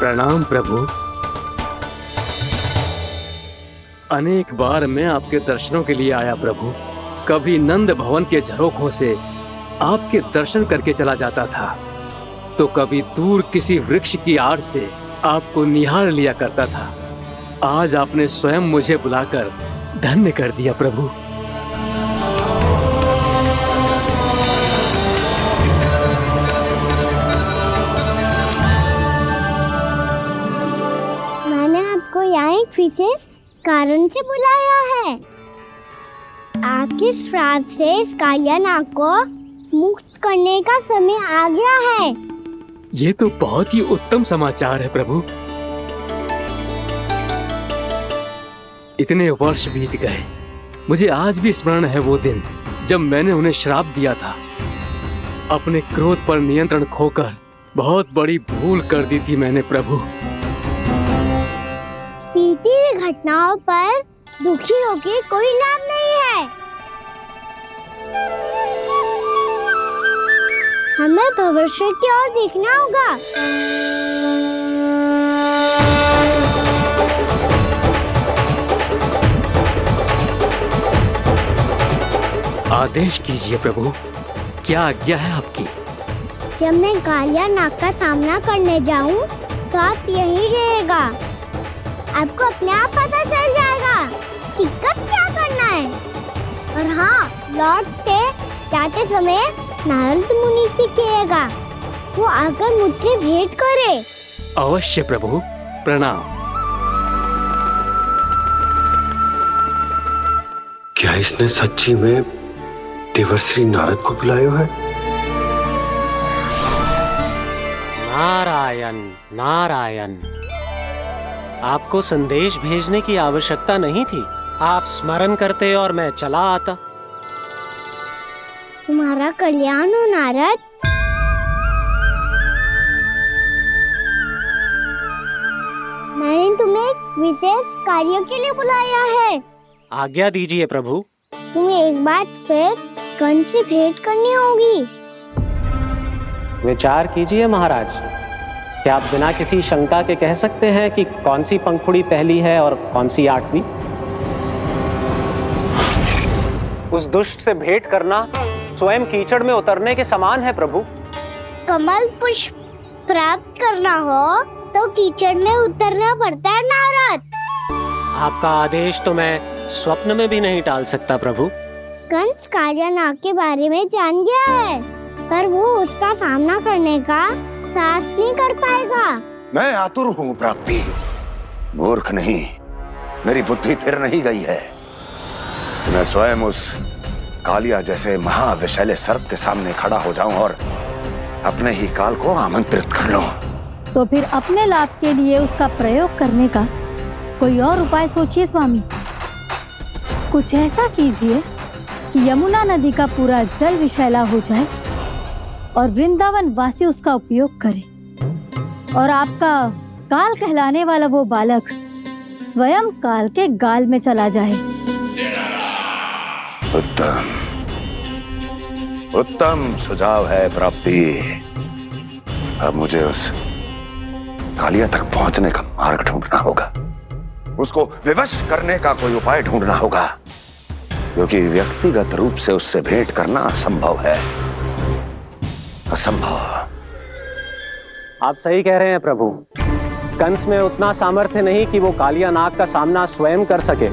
प्रणाम प्रभु। अनेक बार मैं आपके दर्शनों के लिए आया प्रभु। कभी नंद भवन के झरोखों से आपके दर्शन करके चला जाता था, तो कभी दूर किसी वृक्ष की आड़ से आपको निहार लिया करता था। आज आपने स्वयं मुझे बुलाकर धन्य कर दिया प्रभु। मैंने आपको यहाँ एक विशेष कारण से बुलाया है। आपके श्राप से इस कालिया नाग को मुक्त करने का समय आ गया है। ये तो बहुत ही उत्तम समाचार है प्रभु। इतने वर्ष बीत गए, मुझे आज भी स्मरण है वो दिन जब मैंने उन्हें श्राप दिया था। अपने क्रोध पर नियंत्रण खोकर बहुत बड़ी भूल कर दी थी मैंने प्रभु। बीती हुई घटनाओं पर दुखी होके कोई लाभ नहीं है। हमें भविष्य की ओर देखना होगा। आदेश कीजिए प्रभु, क्या आज्ञा है आपकी? जब मैं कालिया नाग का सामना करने जाऊं, तो आप यहीं रहेगा। आपको अपने आप पता चल जाएगा कि कब क्या करना है। और हाँ, लौटते जाते समय नारद मुनि से कहिएगा, वो आकर मुझसे भेंट करे। अवश्य प्रभु, प्रणाम। क्या इसने सच्ची में देवर्षि नारद को बुलाया है? नारायण नारायण, आपको संदेश भेजने की आवश्यकता नहीं थी। आप स्मरण करते और मैं चला आता। तुम्हारा कल्याण हो नारद। मैंने तुम्हें एक विशेष कार्य के लिए बुलाया है। आज्ञा दीजिए प्रभु। तुम्हें एक बार फिर कंस से भेंट करनी होगी। विचार कीजिए महाराज, क्या आप बिना किसी शंका के कह सकते हैं कि कौन सी पंखुड़ी पहली है और कौन सी आठवीं? उस दुष्ट से भेंट करना स्वयं कीचड़ में उतरने के समान है प्रभु। कमल पुष्प प्राप्त करना हो तो कीचड़ में उतरना पड़ता है नारद। आपका आदेश तो मैं स्वप्न में भी नहीं टाल सकता प्रभु। कंस कालिया नाग के बारे में जान गया है, पर वो उसका सामना करने का साहस नहीं कर पाएगा। मैं आतुर हूँ प्राप्ति, मूर्ख नहीं। मेरी बुद्धि फिर नहीं गई है। मैं स्वयं उस कालिया जैसे महाविषैले सर्प के सामने खड़ा हो जाऊं और अपने ही काल को आमंत्रित कर लूं। तो फिर अपने लाभ के लिए उसका प्रयोग करने का कोई और उपाय सोचिए स्वामी। कुछ ऐसा कीजिए कि यमुना नदी का पूरा जल विषैला हो जाए और वृंदावन वासी उसका उपयोग करे, और आपका काल कहलाने वाला वो बालक स्वयं काल के गाल में चला जाए। उत्तम उत्तम सुझाव है प्राप्ति। अब मुझे उस कालिया तक पहुंचने का मार्ग ढूंढना होगा। उसको विवश करने का कोई उपाय ढूंढना होगा, क्योंकि व्यक्तिगत रूप से उससे भेंट करना असंभव है। असंभव। आप सही कह रहे हैं प्रभु। कंस में उतना सामर्थ्य नहीं कि वो कालिया नाग का सामना स्वयं कर सके।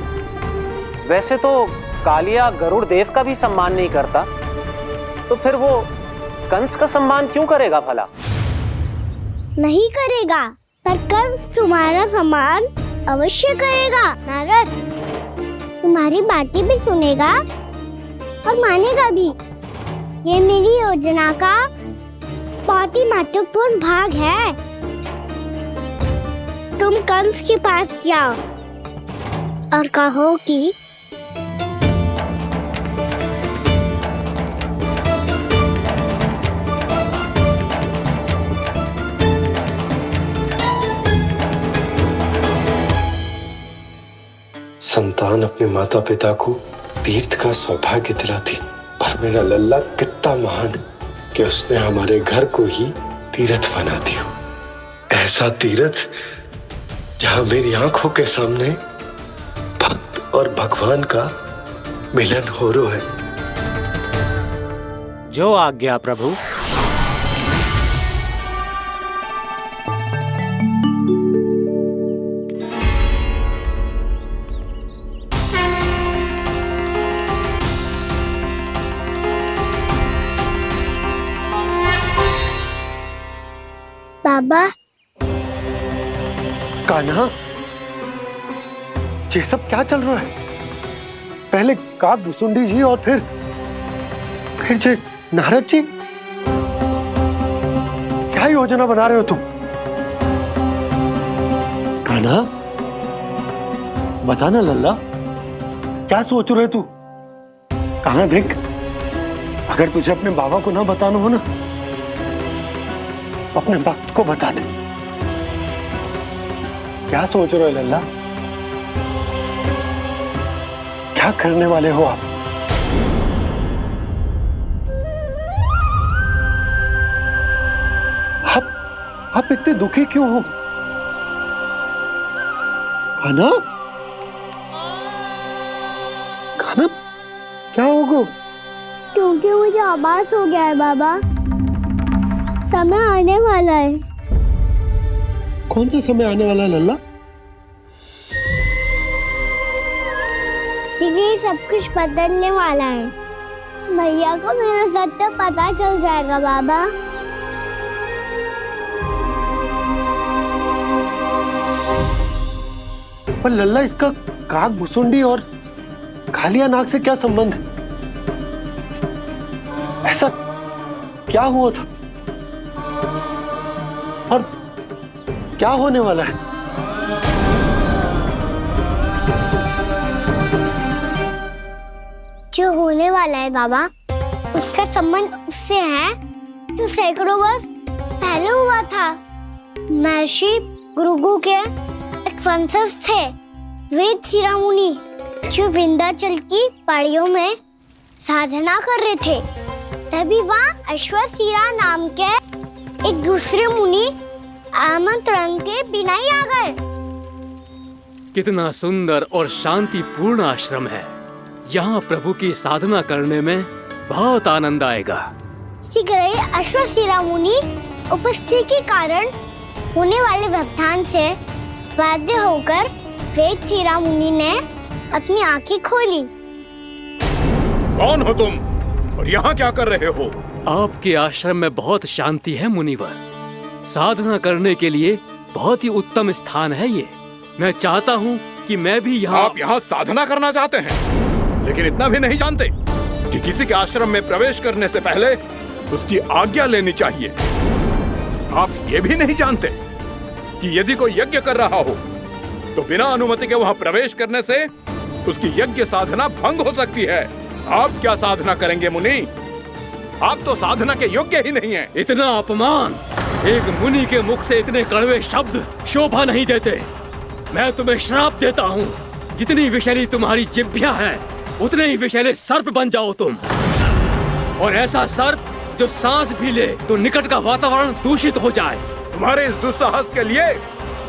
वैसे तो कालिया गरुड़ देव का भी सम्मान नहीं करता, तो फिर वो कंस का सम्मान क्यों करेगा भला? नहीं करेगा, पर कंस तुम्हारा सम्मान अवश्य करेगा नारद। तुम्हारी बातें भी सुनेगा और मानेगा भी। ये मेरी योजना का बहुत ही महत्वपूर्ण भाग है। तुम कंस के पास जाओ और कहो कि संतान अपने माता पिता को तीर्थ का सौभाग्य दिलाती, पर मेरा लल्ला कितना महान कि उसने हमारे घर को ही तीर्थ बना दिया। ऐसा तीर्थ जहां मेरी आंखों के सामने भक्त और भगवान का मिलन हो रहा है। जो आज्ञा प्रभु। बाबा, कान्हा, ये सब क्या चल रहा है? पहले काक भुसुंडी जी और फिर जे नारद जी। क्या योजना बना रहे हो तुम? कान्हा, बता ना लल्ला, क्या सोच रहे तू? कान्हा देख, अगर तुझे अपने बाबा को ना बताना हो ना, अपने भक्त को बता दे। क्या सोच रहे हो लल्ला? क्या करने वाले हो आप? आप इतने दुखी क्यों हो? कान्हा, कान्हा, क्या होगा? क्योंकि मुझे आभास हो गया है बाबा, समय आने वाला है। कौन सा समय आने वाला है लल्ला? शीघ्र सब कुछ बदलने वाला है। भैया को मेरा सत्य पता चल जाएगा बाबा। पर लल्ला, इसका काक भुसुंडी और कालिया नाग से क्या संबंध है? ऐसा क्या हुआ था और क्या होने वाला है? जो होने वाला है बाबा, उसका संबंध उससे है जो सैकड़ों वर्ष पहले हुआ था। महर्षि भृगु के एक वंशज थे वेदशिरा मुनि, जो विंध्याचल की पहाड़ियों में साधना कर रहे थे। तभी वहाँ अश्वशिरा नाम के एक दूसरे मुनि आमंत्रण के बिना ही आ गए। कितना सुंदर और शांतिपूर्ण आश्रम है। यहाँ प्रभु की साधना करने में बहुत आनंद आएगा। शीघ्र ही अश्वशिरा मुनि उपस्थिति के कारण होने वाले व्यवधान से बाध्य होकर वेदशिरा मुनि ने अपनी आंखें खोली। कौन हो तुम और यहाँ क्या कर रहे हो? आपके आश्रम में बहुत शांति है मुनिवर। साधना करने के लिए बहुत ही उत्तम स्थान है ये। मैं चाहता हूँ कि मैं भी यहाँ। आप यहाँ साधना करना चाहते हैं, लेकिन इतना भी नहीं जानते कि किसी के आश्रम में प्रवेश करने से पहले उसकी आज्ञा लेनी चाहिए। आप ये भी नहीं जानते कि यदि कोई यज्ञ कर रहा हो तो बिना अनुमति के वहाँ प्रवेश करने से उसकी यज्ञ साधना भंग हो सकती है। आप क्या साधना करेंगे मुनि? आप तो साधना के योग्य ही नहीं हैं। इतना अपमान! एक मुनि के मुख से इतने कड़वे शब्द शोभा नहीं देते। मैं तुम्हें श्राप देता हूँ, जितनी विषैली तुम्हारी जिह्वा है उतने ही विषैले सर्प बन जाओ तुम। और ऐसा सर्प जो सांस भी ले तो निकट का वातावरण दूषित हो जाए। तुम्हारे इस दुस्साहस के लिए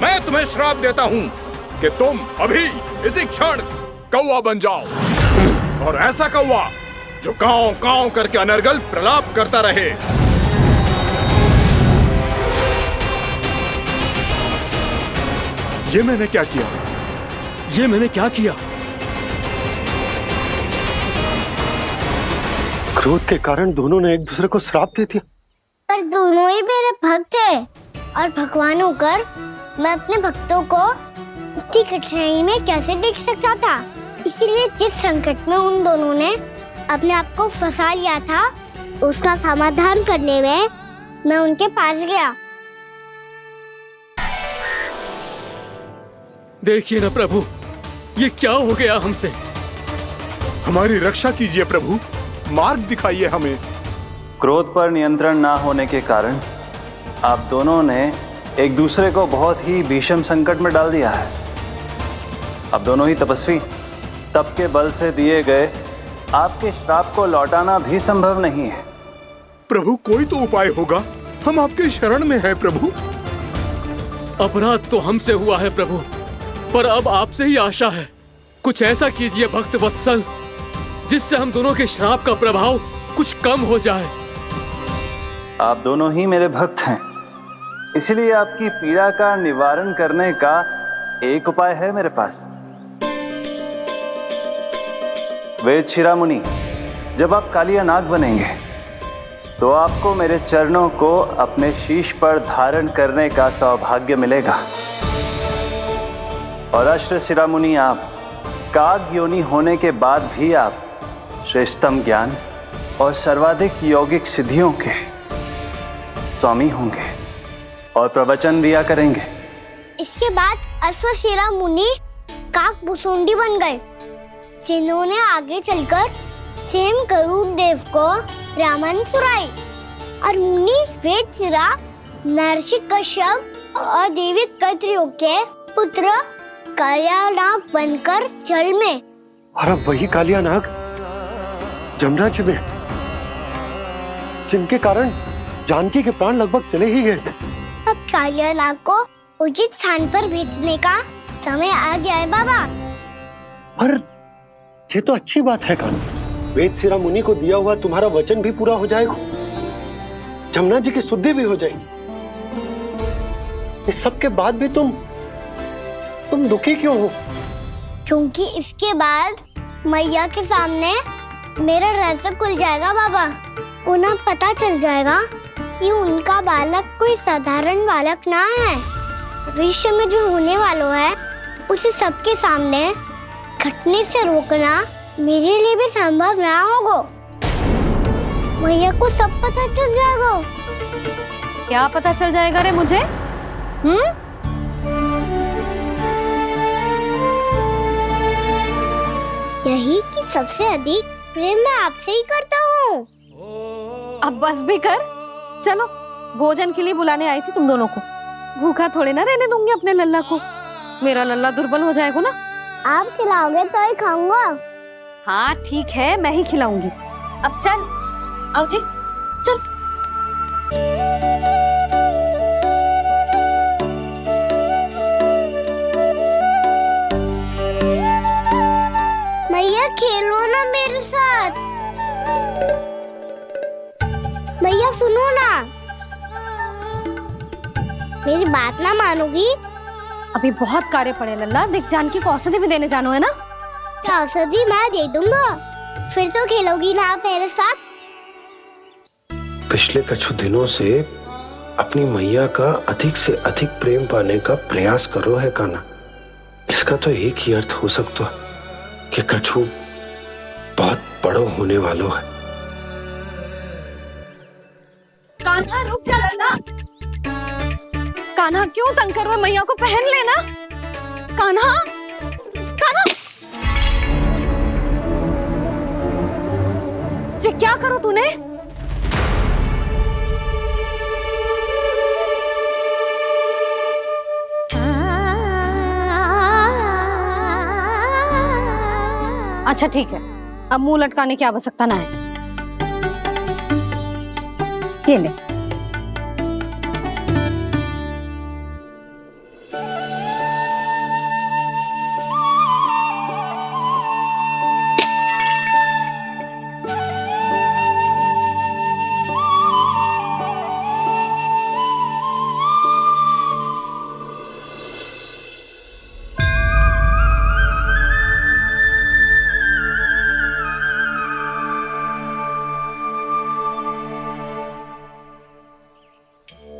मैं तुम्हें श्राप देता हूँ कि तुम अभी इसी क्षण कौवा बन जाओ, और ऐसा कौवा जो कांव कांव करके अनर्गल प्रलाप करता रहे। ये मैंने क्या किया? ये मैंने क्या किया? क्रोध के कारण दोनों ने एक दूसरे को श्राप दे दिया। पर दोनों ही मेरे भक्त थे, और भगवान होकर मैं अपने भक्तों को इतनी कठिनाई में कैसे देख सकता था। इसीलिए जिस संकट में उन दोनों ने अपने आप को फंसा लिया था, उसका समाधान करने में मैं उनके पास गया। देखिए ना प्रभु, ये क्या हो गया हमसे। हमारी रक्षा कीजिए प्रभु, मार्ग दिखाइए हमें। क्रोध पर नियंत्रण ना होने के कारण आप दोनों ने एक दूसरे को बहुत ही भीषण संकट में डाल दिया है। आप दोनों ही तपस्वी, तप के बल से दिए गए आपके श्राप को लौटाना भी संभव नहीं है। प्रभु कोई तो उपाय होगा, हम आपके शरण में हैं प्रभु। अपराध तो हमसे हुआ है प्रभु, पर अब आपसे ही आशा है। कुछ ऐसा कीजिए भक्त वत्सल, जिससे हम दोनों के श्राप का प्रभाव कुछ कम हो जाए। आप दोनों ही मेरे भक्त हैं, इसलिए आपकी पीड़ा का निवारण करने का एक उपाय है मेरे पास। वेद शिरामुनि, जब आप कालिया नाग बनेंगे तो आपको मेरे चरणों को अपने शीश पर धारण करने का सौभाग्य मिलेगा। और अश्र शिरामुनि, आप काग योनि होने के बाद भी आप श्रेष्ठतम ज्ञान और सर्वाधिक यौगिक सिद्धियों के स्वामी होंगे और प्रवचन दिया करेंगे। इसके बाद अश्वशिरा मुनि काक भुसुंडी बन गए, जिन्होंने आगे चलकर स्वयं गरुड़ देव को रामायण सुनाई। और मुनि वेदशिरा महर्षि कश्यप और देवी कत्रियों के पुत्र कालिया नाग बनकर जल में। और अब वही कालिया नाग जमुना जी में, जिनके कारण जानकी के प्राण लगभग चले ही गए थे। अब कालिया नाग को उचित स्थान पर भेजने का समय आ गया है बाबा। पर ये तो अच्छी बात है कान्हा, वेदशिरा मुनि को दिया हुआ तुम्हारा वचन भी पूरा हो जाएगा, जमुना जी की शुद्धि भी हो जाएगी। इस सब के बाद भी तुम दुखी क्यों हो? क्योंकि इसके बाद मैया के सामने मेरा रहस्य खुल जाएगा बाबा। उन्हें पता चल जाएगा कि उनका बालक कोई साधारण बालक ना है। भविष्य में जो होने वाला है उसे सबके सामने घटने से रोकना मेरे लिए भी संभव ना होगा। मैया को सब पता चल जाएगा। क्या पता चल जाएगा रे मुझे? यही कि सबसे अधिक प्रेम मैं आपसे ही करता हूँ। अब बस भी कर, चलो भोजन के लिए बुलाने आई थी तुम दोनों को। भूखा थोड़े ना रहने दूंगी अपने लल्ला को, मेरा लल्ला दुर्बल हो जाएगा ना। आप खिलाओगे तो ही खाऊंगा। हाँ ठीक है, मैं ही खिलाऊंगी। अब चल, आओ जी, चल। मैया खेलो ना मेरे साथ। मैया सुनो ना, मेरी बात ना मानोगी? अभी बहुत कार्य पड़े लल्ला, देख जानकी को औषधि भी देने जानो है ना। औषधि मैं दे दूंगा, फिर तो खेलोगी ना आप मेरे साथ। पिछले कुछ दिनों से अपनी मैया का अधिक से अधिक प्रेम पाने का प्रयास करो है कान्हा। इसका तो एक ही अर्थ हो सकता कि कछु बहुत बड़ो होने वालों है। कान्हा रुक जा लल्ला। कान्हा क्यों तंग कर रहा है? मैया को पहन लेना। कान्हा, कान्हा, ये क्या करो तूने? अच्छा ठीक है, अब मुंह लटकाने की आवश्यकता ना है। ये ले।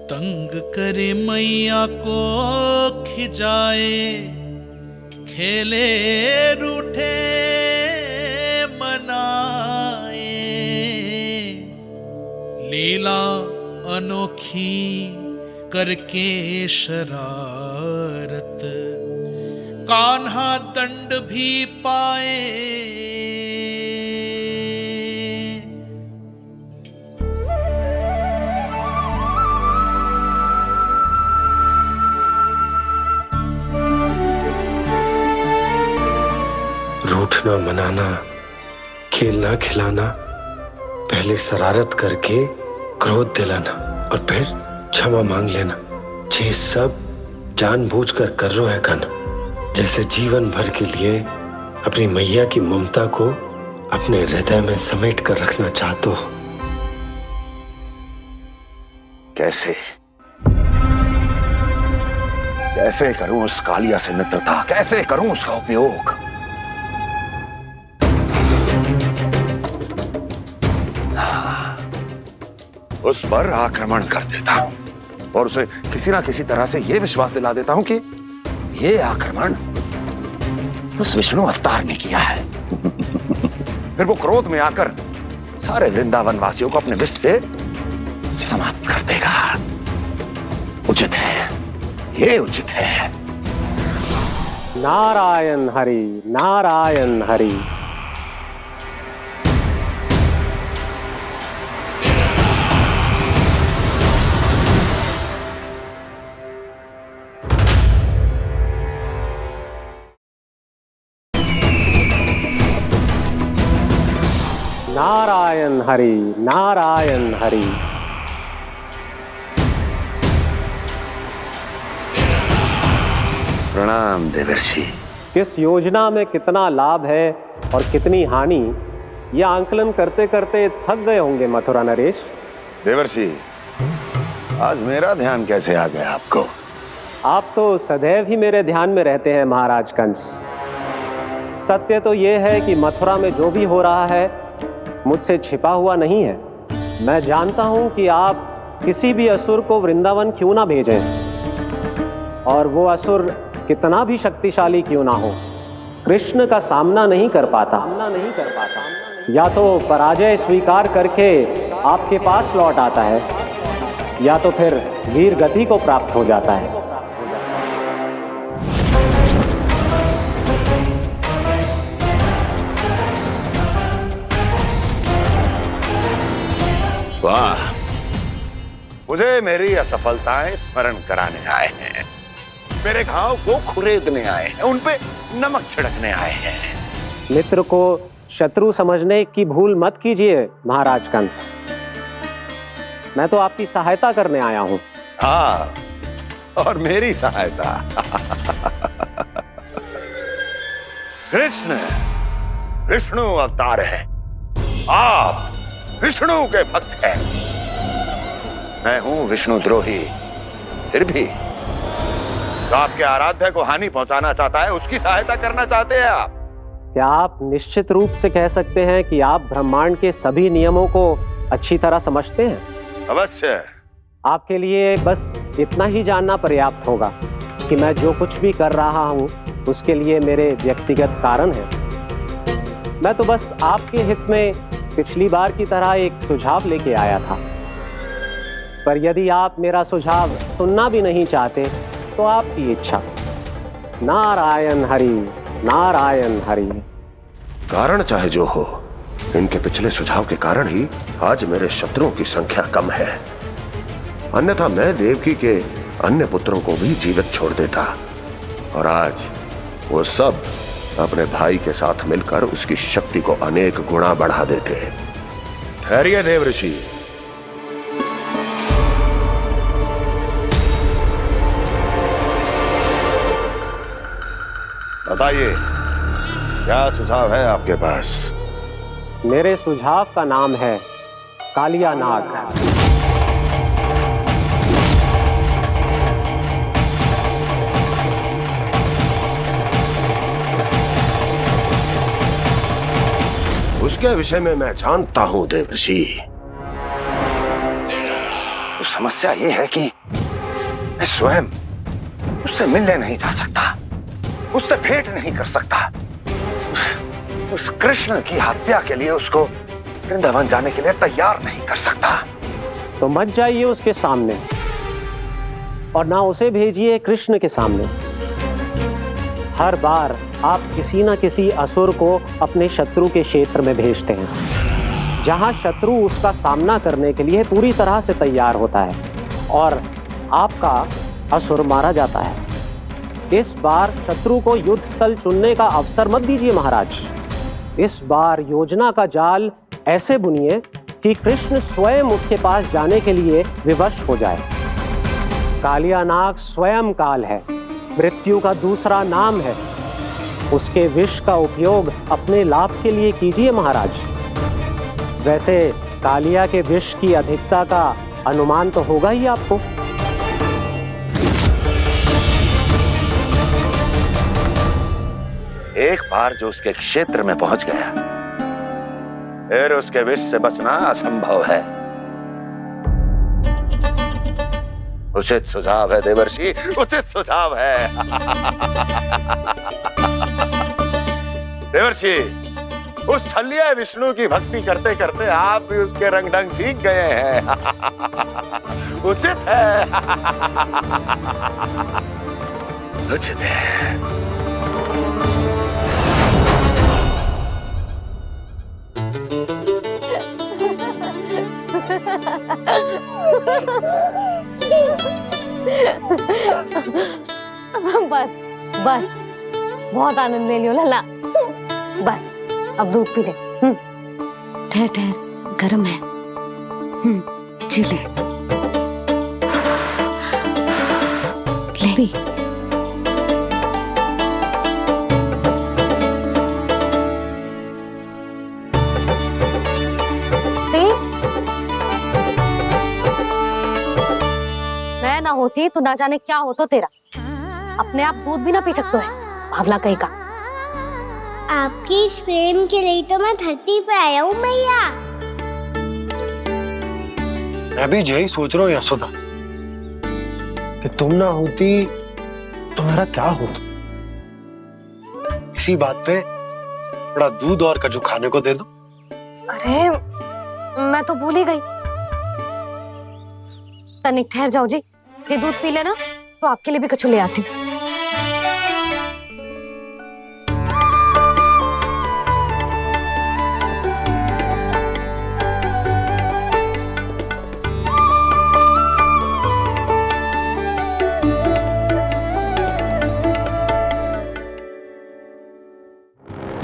तंग करे मैया को खिजाए, खेले रूठे मनाए, लीला अनोखी करके शरारत, कान्हा दंड भी पाए। रूठना मनाना, खेलना खिलाना, पहले शरारत करके क्रोध दिलाना और फिर क्षमा मांग लेना, ये सब जानबूझकर कर रहे है कान्हा, जैसे जीवन भर के लिए अपनी मैया की ममता को अपने हृदय में समेट कर रखना चाहते हो। कैसे कैसे करूं उस कालिया से मित्रता, कैसे करूं उसका उपयोग? उस पर आक्रमण कर देता हूं और उसे किसी ना किसी तरह से यह विश्वास दिला देता हूं कि यह आक्रमण उस विष्णु अवतार ने किया है। फिर वो क्रोध में आकर सारे वृंदावन वासियों को अपने विष से समाप्त कर देगा। उचित है, ये उचित है। नारायण हरि, नारायण हरि। नारायण हरि, नारायण हरि। प्रणाम देवर्षि। किस योजना में कितना लाभ है और कितनी हानि, यह आंकलन करते करते थक गए होंगे मथुरा नरेश। देवर्षि, आज मेरा ध्यान कैसे आ गया आपको? आप तो सदैव ही मेरे ध्यान में रहते हैं महाराज कंस। सत्य तो यह है कि मथुरा में जो भी हो रहा है मुझसे छिपा हुआ नहीं है। मैं जानता हूं कि आप किसी भी असुर को वृंदावन क्यों ना भेजें, और वो असुर कितना भी शक्तिशाली क्यों ना हो, कृष्ण का सामना नहीं कर पाता। या तो पराजय स्वीकार करके आपके पास लौट आता है, या तो फिर वीर गति को प्राप्त हो जाता है। वाह, मुझे मेरी असफलताएं स्मरण कराने आए हैं, मेरे घाव को खुरेदने आए हैं, उन पे नमक छिड़कने आए हैं। मित्र को शत्रु समझने की भूल मत कीजिए महाराज कंस। मैं तो आपकी सहायता करने आया हूं। हाँ, और मेरी सहायता। कृष्ण विष्णु अवतार है, आप विष्णु के भक्त हैं। मैं हूं विष्णु द्रोही, फिर भी तो आपके आराध्य को हानि पहुंचाना चाहता है, उसकी सहायता करना चाहते हैं आप। क्या आप निश्चित रूप से कह सकते हैं कि आप ब्रह्मांड के सभी नियमों को अच्छी तरह समझते हैं? अवश्य। आपके लिए बस इतना ही जानना पर्याप्त होगा कि मैं जो कुछ भी कर रहा हूं उसके लिए मेरे व्यक्तिगत कारण हैं। मैं तो बस आपके हित में पिछली बार की तरह एक सुझाव लेके आया था, पर यदि आप मेरा सुझाव सुनना भी नहीं चाहते तो आपकी इच्छा। नारायण हरि, नारायण हरि। कारण चाहे जो हो, इनके पिछले सुझाव के कारण ही आज मेरे शत्रुओं की संख्या कम है। अन्यथा मैं देवकी के अन्य पुत्रों को भी जीवित छोड़ देता, और आज वो सब अपने भाई के साथ मिलकर उसकी शक्ति को अनेक गुना बढ़ा देते। ठहरिए देवऋषि, बताइए क्या सुझाव है आपके पास? मेरे सुझाव का नाम है कालिया नाग। उसके विषय में मैं जानता हूं देवर्षि। तो समस्या यह है कि मैं स्वयं उससे मिलने नहीं जा सकता, उससे भेंट नहीं कर सकता। उस कृष्ण की हत्या के लिए उसको वृंदावन जाने के लिए तैयार नहीं कर सकता। तो मत जाइए उसके सामने, और ना उसे भेजिए कृष्ण के सामने। हर बार आप किसी न किसी असुर को अपने शत्रु के क्षेत्र में भेजते हैं, जहां शत्रु उसका सामना करने के लिए पूरी तरह से तैयार होता है और आपका असुर मारा जाता है। इस बार शत्रु को युद्ध स्थल चुनने का अवसर मत दीजिए महाराज। इस बार योजना का जाल ऐसे बुनिए कि कृष्ण स्वयं उसके पास जाने के लिए विवश हो जाए। कालिया नाग स्वयं काल है, मृत्यु का दूसरा नाम है। उसके विष का उपयोग अपने लाभ के लिए कीजिए महाराज। वैसे कालिया के विष की अधिकता का अनुमान तो होगा ही आपको। एक बार जो उसके क्षेत्र में पहुंच गया, फिर उसके विष से बचना असंभव है। उचित सुझाव है देवर्षि, उचित सुझाव है। देवर्षि, उस छलिया विष्णु की भक्ति करते करते आप भी उसके रंग ढंग सीख गए हैं। उचित है। उचित है। बस बस, बहुत आनंद ले लियो लल्ला। बस अब दूध पी ले। ठहर ठहर, गर्म है। जी ले। ले भी। मैं ना होती तो ना जाने क्या हो तो तेरा। अपने आप दूध भी ना पी सकते है, भावला कहीं का। आपकी इस प्रेम के लिए तो मैं धरती पे आया हूँ मैया। मैं भी यही सोच रहा हूँ यशोदा कि तुम ना होती तो मेरा क्या होता। इसी बात पे थोड़ा दूध और कजू खाने को दे दो। अरे मैं तो भूल ही गई। तनिक ठहर जाओ जी दूध पी लेना तो आपके लिए भी कछु ले आती हूँ।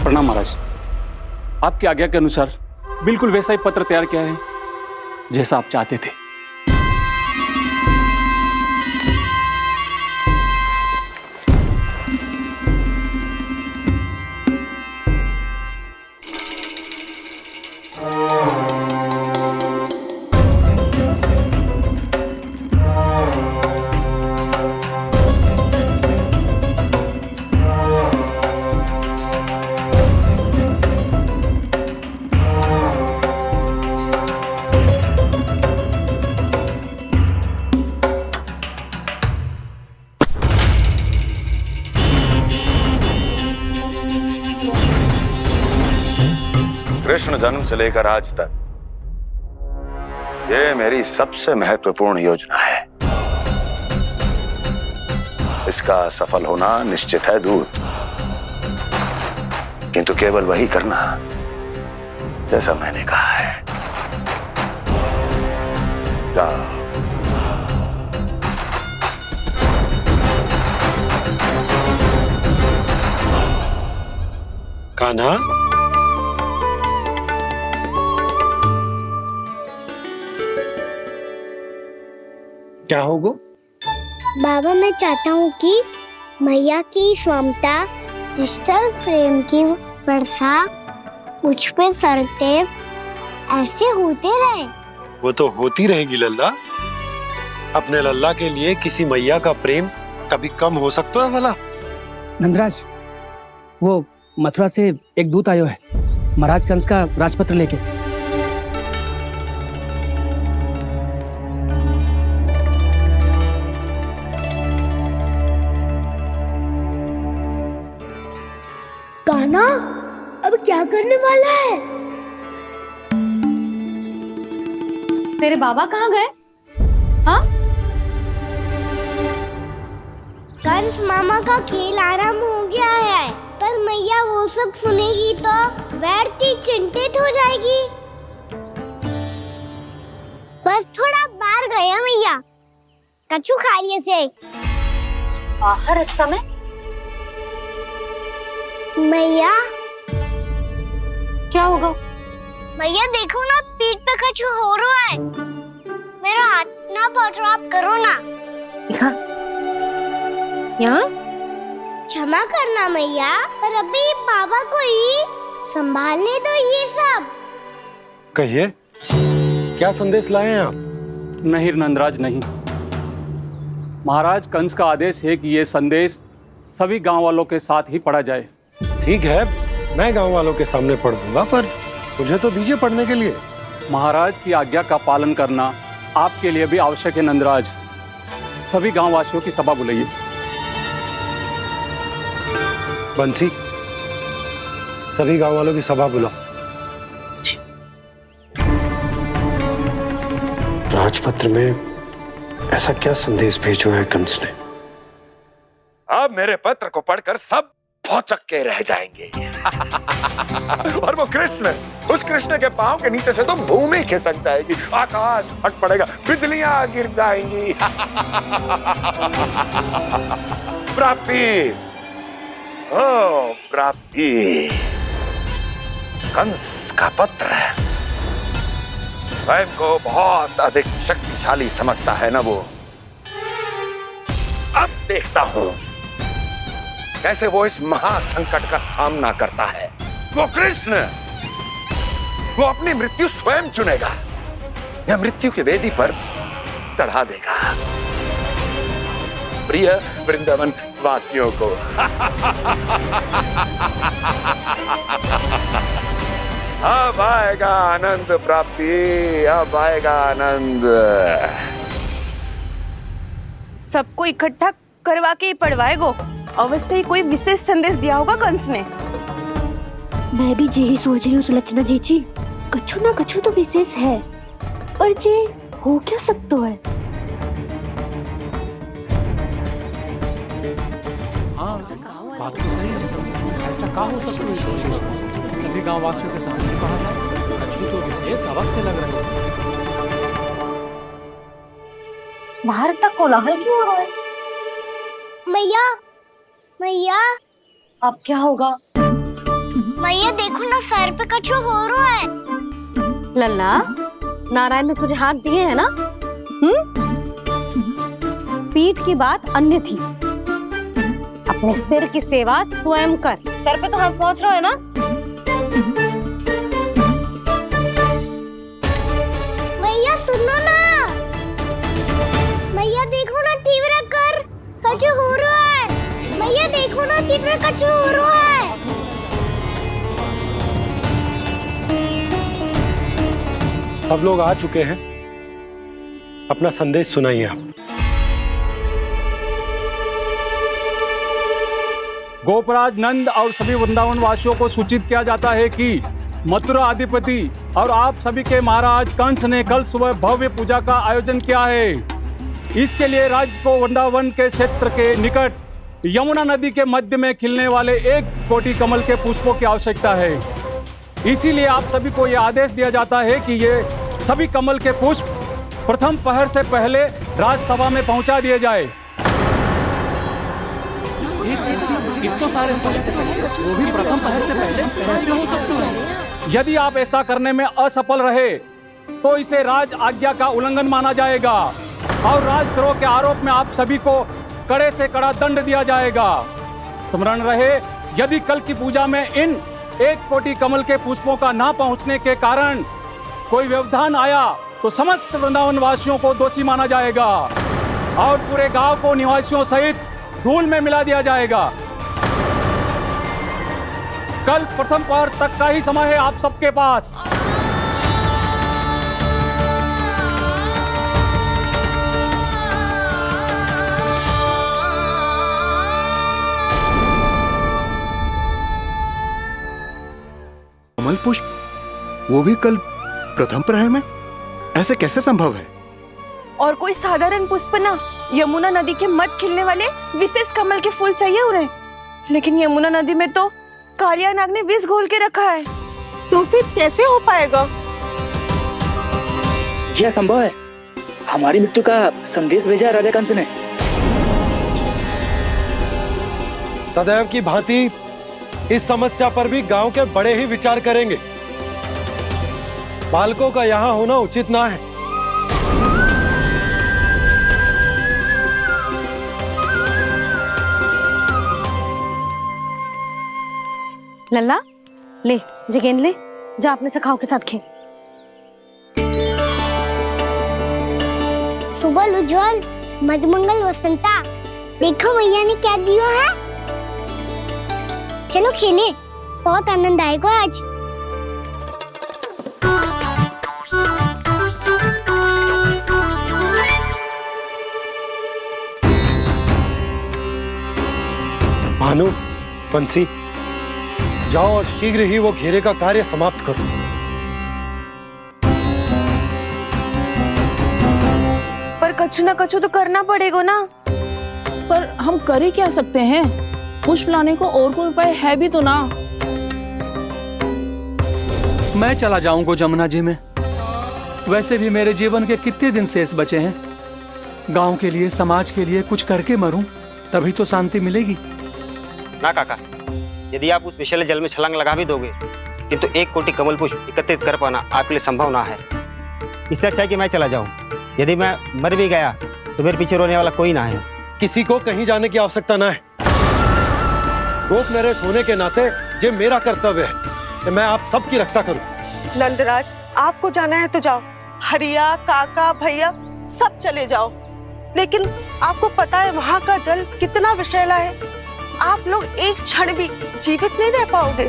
प्रणाम महाराज। आपकी आज्ञा के अनुसार बिल्कुल वैसा ही पत्र तैयार किया है जैसा आप चाहते थे। कृष्ण जन्म से लेकर आज तक ये मेरी सबसे महत्वपूर्ण योजना है। इसका सफल होना निश्चित है दूत, किंतु केवल वही करना जैसा मैंने कहा है। जाओ। कान्हा, क्या होगा? बाबा मैं चाहता हूँ कि मैया की स्वमता क्रिस्टल फ्रेम की वर्षा मुझ पे सरते ऐसे होते रहे। वो तो होती रहेगी लल्ला। अपने लल्ला के लिए किसी मैया का प्रेम कभी कम हो सकता है भला? नंदराज, वो मथुरा से एक दूत आयो है महाराज कंस का राजपत्र लेके। कान्हा, अब क्या करने वाला है? तेरे बाबा कहाँ गए? हाँ? कंस मामा का खेल आरंभ हो गया है, पर मैया वो सब सुनेगी तो व्यर्थी चिंतित हो जाएगी। बस थोड़ा बाहर गया मैया, कछु खा रही से। बाहर इस समय? मैया क्या होगा? मैया देखो ना, पीठ पे कछु हो रहा है। मेरा हाथ ना पहुंचो, आप करो ना। दिखा यहाँ। क्षमा करना मैया, पर अभी बाबा को ही संभालने दो ये सब। कहिए, क्या संदेश लाए हैं आप? नहीं नंदराज, नहीं। महाराज कंस का आदेश है कि ये संदेश सभी गांव वालों के साथ ही पढ़ा जाए। ठीक है, मैं गांव वालों के सामने पढ़ दूंगा, पर मुझे तो दीजिए पढ़ने के लिए। महाराज की आज्ञा का पालन करना आपके लिए भी आवश्यक है नंदराज। सभी गांव वासियों की सभा बुलाइए। बंसी, सभी गांव वालों की सभा बुलाओ। राजपत्र में ऐसा क्या संदेश भेजो है कंस ने? अब मेरे पत्र को पढ़कर सब भौचक के रह जाएंगे। और वो कृष्ण, उस कृष्ण के पांव के नीचे से तो भूमि खिसक जाएगी, आकाश फट पड़ेगा, बिजलियां गिर जाएंगी। प्राप्ति, ओ प्राप्ति, कंस का पत्र स्वयं को बहुत अधिक शक्तिशाली समझता है ना वो। अब देखता हूं कैसे वो इस महासंकट का सामना करता है। वो कृष्ण, वो अपनी मृत्यु स्वयं चुनेगा या मृत्यु की वेदी पर चढ़ा देगा प्रिय वृंदावन वासियों को। अब आएगा आनंद प्राप्ति, अब आएगा आनंद। सबको इकट्ठा करवा के ही पढ़वाएगो। अवश्य ही कोई विशेष संदेश दिया होगा कंस ने। मैं भी यही सोच रही हूँ सुलक्षणा जी, कछु ना कछु तो विशेष है, पर जे हो क्या सकता है? हाँ, बात तो सही है। ऐसा क्या हो सकता है? सभी गांव वासियों के सामने कहा जाए, कछु तो विशेष अवश्य लग रहे हो। बाहर तक कोलाहल क्यों हो रहा है? मैया, मैया, अब क्या होगा? मैया देखो ना, सर पे कछु हो रहा है। लल्ला, नारायण ने तुझे हाथ दिए हैं ना? पीठ की बात अन्य थी। अपने सिर की सेवा स्वयं कर। सर पे तो हाथ पहुंच रहा है ना? मैया सुनो ना, मैया देखो ना, तीव्र कर कछु हो रहा है। मैया देखो ना, तीव्र कछु हो रहा है। सब लोग आ चुके हैं, अपना संदेश सुनाइए आप। गोपराज नंद और सभी वृंदावन वासियों को सूचित किया जाता है कि मथुरा अधिपति और आप सभी के महाराज कंस ने कल सुबह भव्य पूजा का आयोजन किया है। इसके लिए राज्य को वृंदावन के क्षेत्र के निकट यमुना नदी के मध्य में खिलने वाले 1 कोटि कमल के पुष्पों की आवश्यकता है। इसीलिए आप सभी को यह आदेश दिया जाता है कि ये सभी कमल के पुष्प प्रथम पहर से पहले राजसभा में पहुंचा दिए जाए। इतने सारे पुष्प वो भी प्रथम पहर से पहले कैसे हो सकते हैं? यदि आप ऐसा करने में असफल रहे तो इसे राज आज्ञा का उल्लंघन माना जाएगा और राजद्रोह के आरोप में आप सभी को कड़े से कड़ा दंड दिया जाएगा। स्मरण रहे, यदि कल की पूजा में इन 1 कोटि कमल के पुष्पों का ना पहुंचने के कारण कोई व्यवधान आया तो समस्त वृंदावन वासियों को दोषी माना जाएगा और पूरे गांव को निवासियों सहित धूल में मिला दिया जाएगा। कल प्रथम पहर तक का ही समय है आप सबके पास। कमल पुष्प, वो भी कल प्रथम प्रहर में? ऐसे कैसे संभव है? और कोई साधारण पुष्प ना, यमुना नदी के मध्य खिलने वाले विशेष कमल के फूल चाहिए उन्हें। लेकिन यमुना नदी में तो कालिया नाग ने विष घोल के रखा है, तो फिर कैसे हो पाएगा? यह संभव है। हमारी मृत्यु का संदेश भेजा है राजा कंस ने। सदैव की भांति इस समस्या पर भी गांव के बड़े ही विचार करेंगे। बालकों का यहाँ होना उचित ना है। लल्ला ले जे गेंद ले, जा अपने सखाओं के साथ खेल। सुबह उज्जवल, मधुमंगल वसंता, देखो भैया ने क्या दिया है। चलो खेले, बहुत आनंद आएगा आज। भानु, बंसी, जाओ और शीघ्र ही वो घेरे का कार्य समाप्त करो। पर कछु ना कछु तो करना पड़ेगा ना। पर हम कर ही क्या सकते हैं? पुष्प लाने को और कोई उपाय है भी तो ना। मैं चला जाऊंगा जमुना जी में। वैसे भी मेरे जीवन के कितने दिन शेष बचे हैं। गांव के लिए, समाज के लिए कुछ करके मरूं, तभी तो शांति मिलेगी। ना काका, यदि आप उस विषैले जल में छलांग लगा भी दोगे, किंतु 1 कोटि कमल पुष्प एकत्रित कर पाना आपके लिए संभव ना है। इससे अच्छा है कि मैं चला जाऊं। यदि मैं मर भी गया तो मेरे पीछे रोने वाला कोई ना है। किसी को कहीं जाने की आवश्यकता ना है। गोप नरेश होने के नाते ये मेरा कर्तव्य है कि मैं आप सबकी रक्षा करूं। नंदराज, आपको जाना है तो जाओ। हरिया, काका, भैया सब चले जाओ। लेकिन आपको पता है वहाँ का जल कितना विषैला है। आप लोग एक क्षण भी जीवित नहीं रह पाओगे।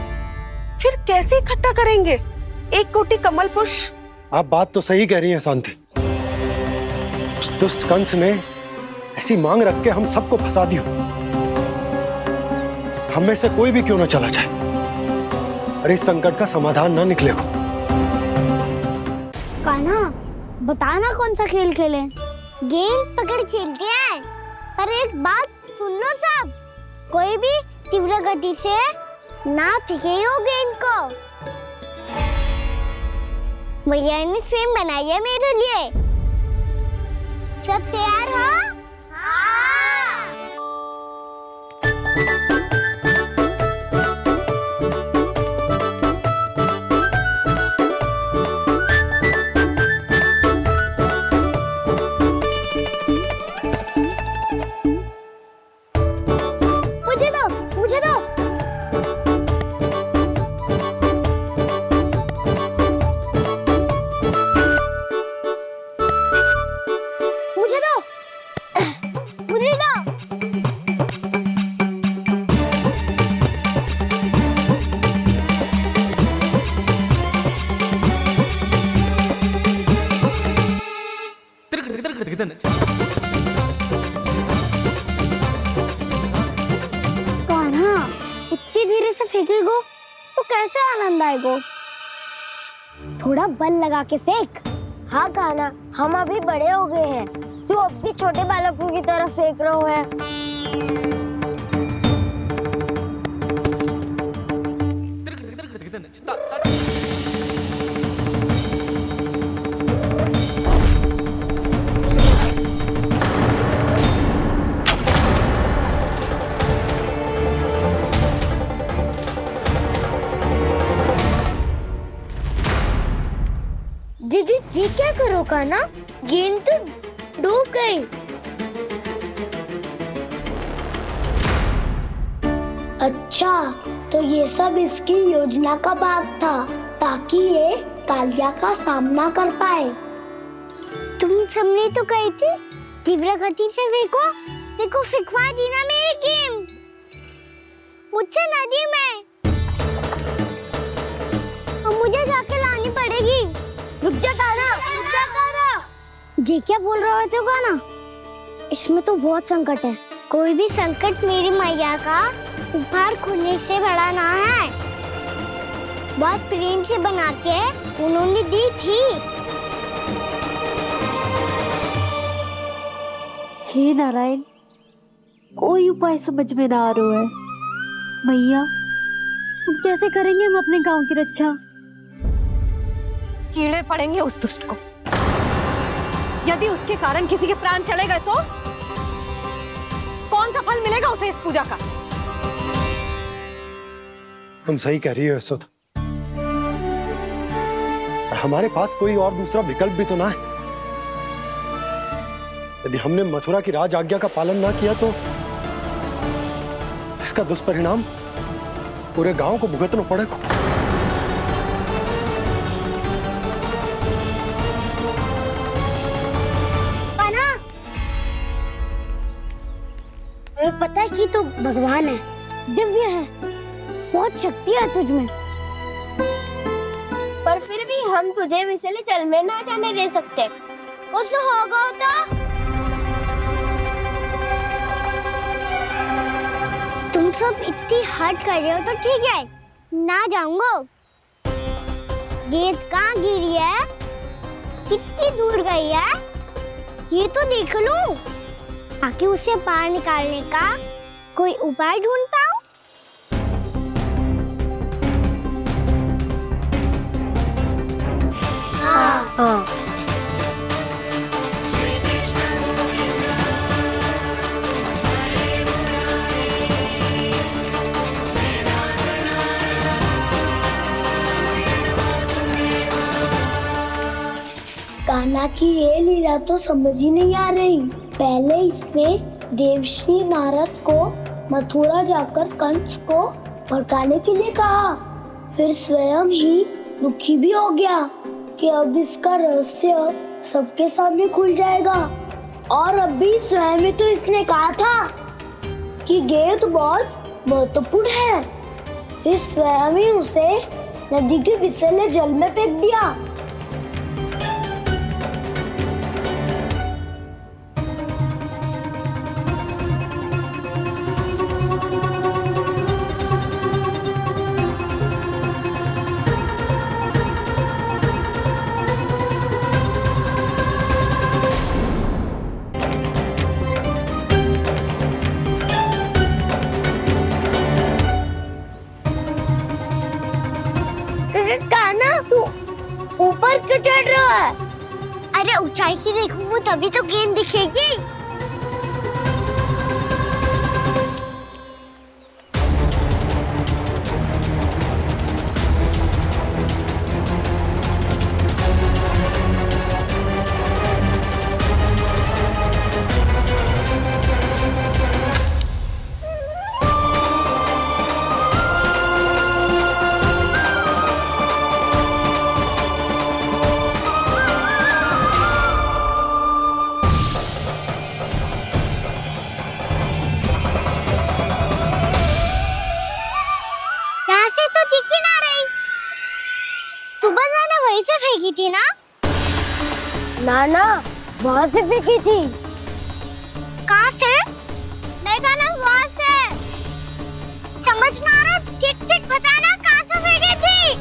फिर कैसे इकट्ठा करेंगे 1 कोटि कमल पुष्प? आप बात तो सही कह रही हैं शांति। उस दुष्ट कंस ने ऐसी मांग रख के हम सबको फंसा दिया। हम में से कोई भी क्यों न चला जाए और इस संकट का समाधान ना निकलेगा। कान्हा, बताना कौन सा खेल खेलें? गेंद पकड़ खेलते हैं, पर एक बात सुन लो सब, कोई भी तीव्र गति से ना फेंकेगा गेंद को। भैया ने फ्रेम बनाई है मेरे लिए। सब तैयार हो? मुझे दो। कान्हा, इतनी धीरे से फेंकेगो तो कैसे आनंद आएगो? थोड़ा बल लगा के फेंक। हाँ कान्हा, हम अभी बड़े हो गए हैं, तू अब भी छोटे बालकों की तरह फेंक रहा है। दीदी, ये क्या करो कान्हा? गेंद तो डूब गई। अच्छा, तो ये सब इसकी योजना का भाग था, ताकि ये कालिया का सामना कर पाए। तुम सबने तो कही थी तीव्र गति से फेंको। देखो, फेंकवा दी ना मेरी गेंद मुझसे नदी में। अब मुझे जाके लानी पड़ेगी। रुक जा कान्हा, रुक जा कान्हा। जी क्या बोल रहे थे कान्हा? इसमें तो बहुत संकट है। कोई भी संकट मेरी मैया का उपहार खोने से बड़ा ना है। बहुत प्रेम से बना के उन्होंने दी थी। हे नारायण, कोई उपाय समझ में ना आ रहा है। भैया, अब कैसे करेंगे हम अपने गांव की रक्षा? कीड़े पड़ेंगे उस दुष्ट को। यदि उसके कारण किसी के प्राण चले गए तो कौन सा फल मिलेगा उसे इस पूजा का? तुम सही कह रही हो यशोदा। हमारे पास कोई और दूसरा विकल्प भी तो ना है। यदि हमने मथुरा की राज आज्ञा का पालन ना किया तो इसका दुष्परिणाम पूरे गांव को भुगतना पड़ेगा। कान्हा, हमें पता है कि तू भगवान है, दिव्य है, बहुत शक्ति है तुझमें, पर फिर भी हम तुझे विषैले जल में ना जाने दे सकते। कुछ होगा तो तुम सब इतनी हट कर रहे हो तो ठीक है, ना जाऊंगा। गेंद कहाँ गिरी है, कितनी दूर गई है, ये तो देख लूं, ताकि उसे बाहर निकालने का कोई उपाय ढूंढ पाऊं। हाँ। कान्हा की ये लीला तो समझ ही नहीं आ रही। पहले इसने देवश्री नारद को मथुरा जाकर कंस को भड़काने के लिए कहा, फिर स्वयं ही दुखी भी हो गया कि अब इसका रहस्य सबके सामने खुल जाएगा। और अभी स्वयं ही तो इसने कहा था कि गेंद बहुत महत्वपूर्ण है, फिर स्वयं ही उसे नदी के विषैले जल में फेंक दिया। कान्हा, तू ऊपर क्यों चढ़ रहा है? अरे ऊंचाई से देखूंगा तभी तो गेंद दिखेगी। से फेंकी थी ना? ना, वहाँ से फेंकी थी। कहाँ से? नहीं ना, वहाँ से। समझ ना आ रहा, ठीक बताना कहाँ से फेंकी थी?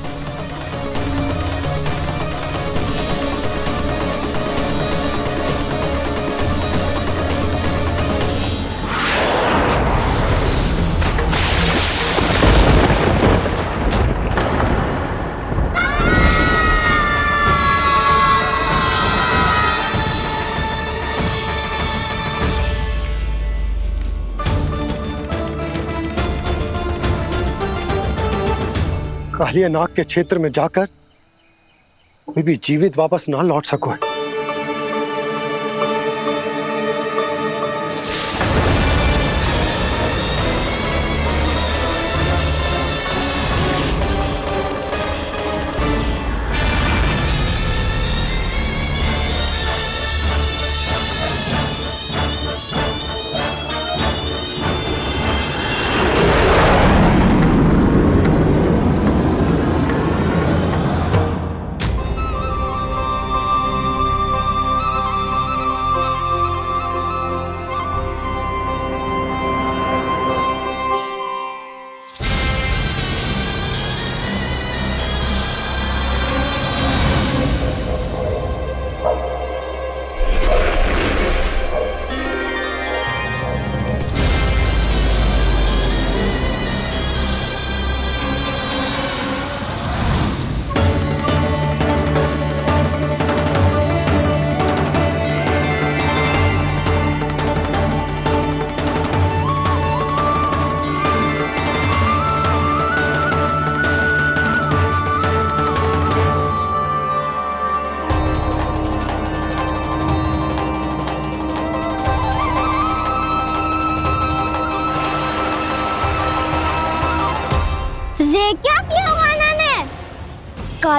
कालिया नाग के क्षेत्र में जाकर कोई भी जीवित वापस ना लौट सको।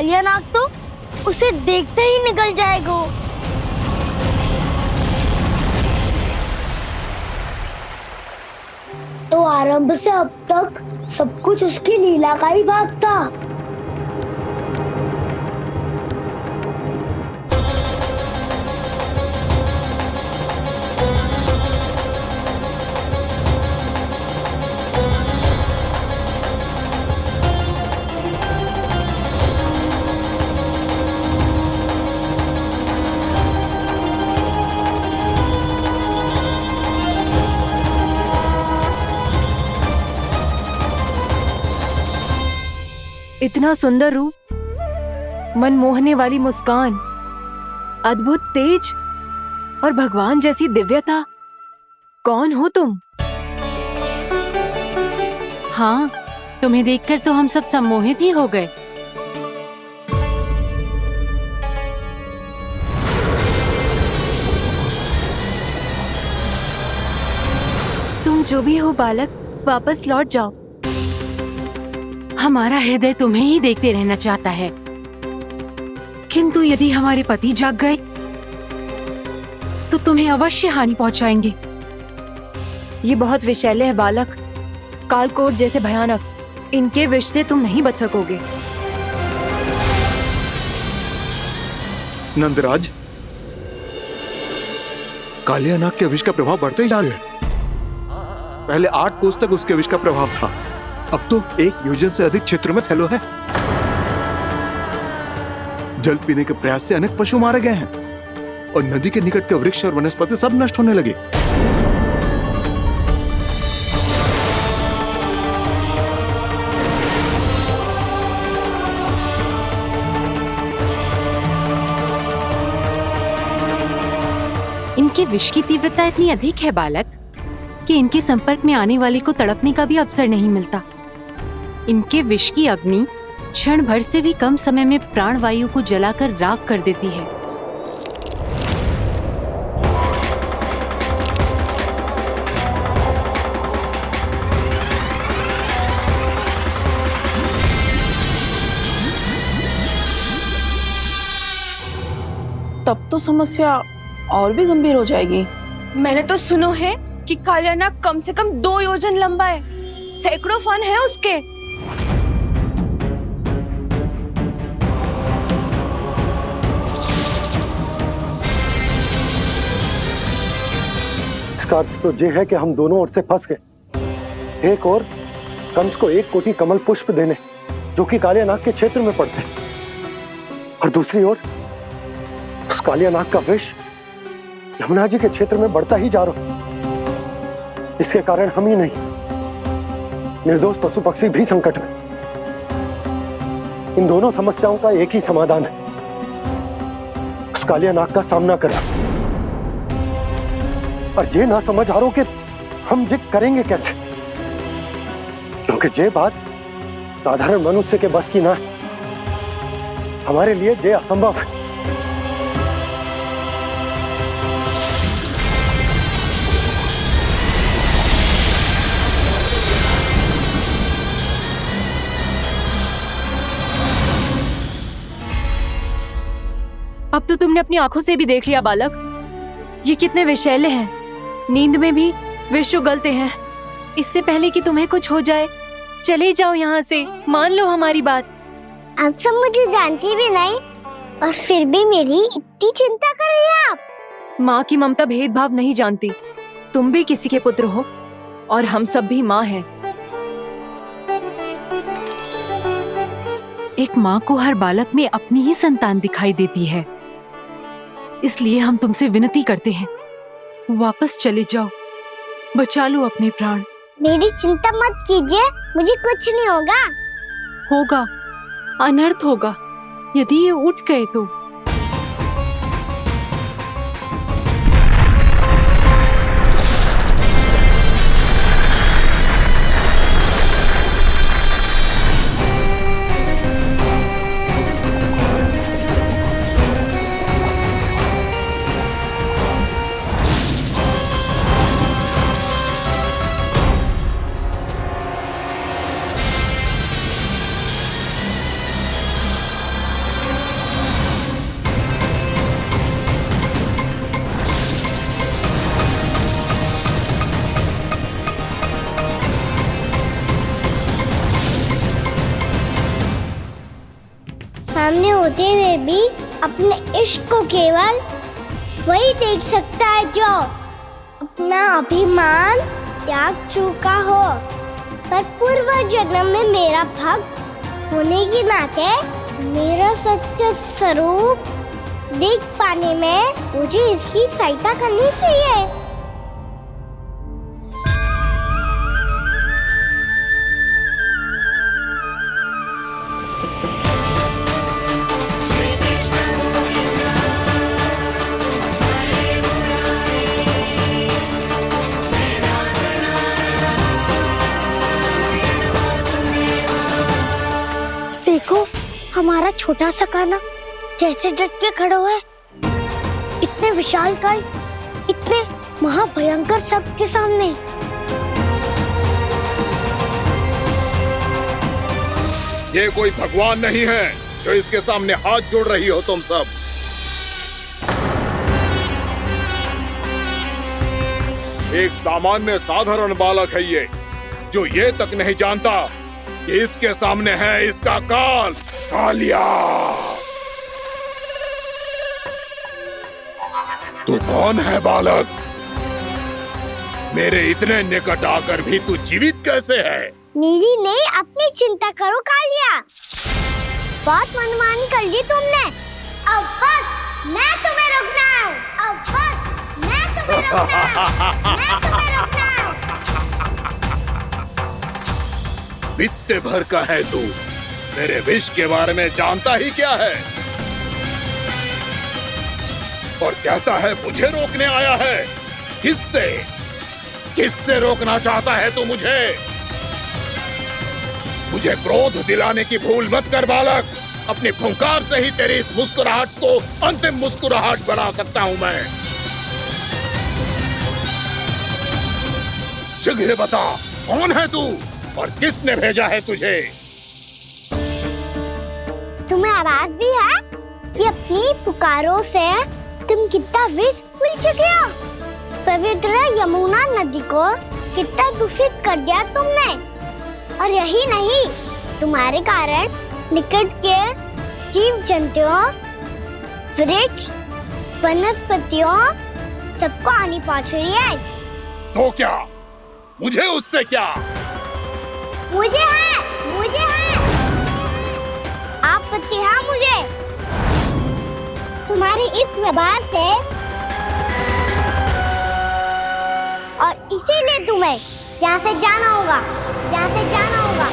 कालिया नाग तो उसे देखते ही निकल जाएगा। तो आरंभ से अब तक सब कुछ उसकी लीला का ही भाग था। इतना सुंदर रूप, मन मोहने वाली मुस्कान, अद्भुत तेज और भगवान जैसी दिव्यता। कौन हो तुम? हाँ, तुम्हें देखकर तो हम सब सम्मोहित ही हो गए। तुम जो भी हो बालक, वापस लौट जाओ। हमारा हृदय तुम्हें ही देखते रहना चाहता है, किंतु यदि हमारे पति जाग गए तो तुम्हें अवश्य हानि पहुंचाएंगे। ये बहुत विषैले है बालक, कालकोट जैसे भयानक। इनके विष से तुम नहीं बच सकोगे। नंदराज, कालिया नाग के विष का प्रभाव बढ़ते ही जा रहा है। पहले 8 कोस तक उसके विष का प्रभाव था, अब तो 1 योजन से अधिक क्षेत्र में फैलो है। जल पीने के प्रयास से अनेक पशु मारे गए हैं और नदी के निकट के वृक्ष और वनस्पति सब नष्ट होने लगे। इनके विष की तीव्रता इतनी अधिक है बालक कि इनके संपर्क में आने वाले को तड़पने का भी अवसर नहीं मिलता। इनके विष की अग्नि क्षण भर से भी कम समय में प्राणवायु को जलाकर राख कर देती है। तब तो समस्या और भी गंभीर हो जाएगी। मैंने तो सुनो है कि कालिया नाग कम से कम 2 योजन लंबा है, सैकड़ों फन है उसके। इसका अर्थ तो ये है कि हम दोनों ओर से फंस गए। एक और कंस को 1 कोटि कमल पुष्प देने जो कि कालिया नाग के क्षेत्र में पड़ते हैं, और दूसरी ओर उस कालिया नाग का विष यमुना जी के क्षेत्र में बढ़ता ही जा रहा। इसके कारण हम ही नहीं, निर्दोष पशु पक्षी भी संकट में। इन दोनों समस्याओं का एक ही समाधान है, उस कालिया नाग का सामना करना। और ये ना समझ आ रहा कि हम ये करेंगे कैसे, क्योंकि ये बात साधारण मनुष्य के बस की ना है। हमारे लिए ये असंभव है। अब तो तुमने अपनी आंखों से भी देख लिया बालक, ये कितने विषैले हैं। नींद में भी विष उगलते हैं। इससे पहले कि तुम्हें कुछ हो जाए, चले जाओ यहाँ से, मान लो हमारी बात। आप सब मुझे जानती भी नहीं और फिर भी मेरी इतनी चिंता कर रही हैं आप। माँ की ममता भेदभाव नहीं जानती। तुम भी किसी के पुत्र हो और हम सब भी माँ हैं। एक माँ को हर बालक में अपनी ही संतान दिखाई देती है, इसलिए हम तुमसे विनती करते हैं, वापस चले जाओ, बचा लो अपने प्राण। मेरी चिंता मत कीजिए, मुझे कुछ नहीं होगा। होगा, अनर्थ होगा यदि ये उठ गए तो। में भी अपने इश्क को केवल वही देख सकता है जो अपना अभिमान त्याग चुका हो। पर पूर्व जन्म में मेरा भक्त होने के नाते मेरा सत्य स्वरूप देख पाने में मुझे इसकी सहायता करनी चाहिए। देखो हमारा छोटा सा कान्हा कैसे डट के खड़ा हुआ है, इतने विशालकाय, इतने महाभयंकर सबके सामने। ये कोई भगवान नहीं है जो इसके सामने हाथ जोड़ रही हो तुम सब। एक सामान्य साधारण बालक है ये, जो ये तक नहीं जानता कि इसके सामने है इसका काल, कालिया। तू कौन है बालक? मेरे इतने निकट आकर भी तू जीवित कैसे है? मेरी नहीं, अपनी चिंता करो कालिया। बहुत मनमानी कर ली तुमने। अब बस मैं तुम्हें रोकना हूँ। अब बस मैं तुम्हें रोकना हूँ। मैं तुम्हें रोकना हूँ। बित्ते भर का है तू, मेरे विष के बारे में जानता ही क्या है? और कहता है मुझे रोकने आया है। किससे? किससे रोकना चाहता है तू मुझे? मुझे क्रोध दिलाने की भूल मत कर बालक। अपनी फुंकार से ही तेरी इस मुस्कुराहट को अंतिम मुस्कुराहट बना सकता हूं मैं। शीघ्र बता, कौन है तू और किसने भेजा है तुझे? तुम्हें आवाज दी है कि अपनी पुकारों से तुम कितना विष भूल चुके हो। पवित्र यमुना नदी को कितना दूषित कर दिया तुमने। और यही नहीं, तुम्हारे कारण निकट के जीव जंतुओं, वृक्ष, वनस्पतियों सबको हानि पहुंच रही है। तो क्या? मुझे उससे क्या? मुझे है आपत्ति है मुझे तुम्हारे इस व्यवहार से, और इसीलिए तुम्हें यहाँ से जाना होगा। यहाँ से जाना होगा।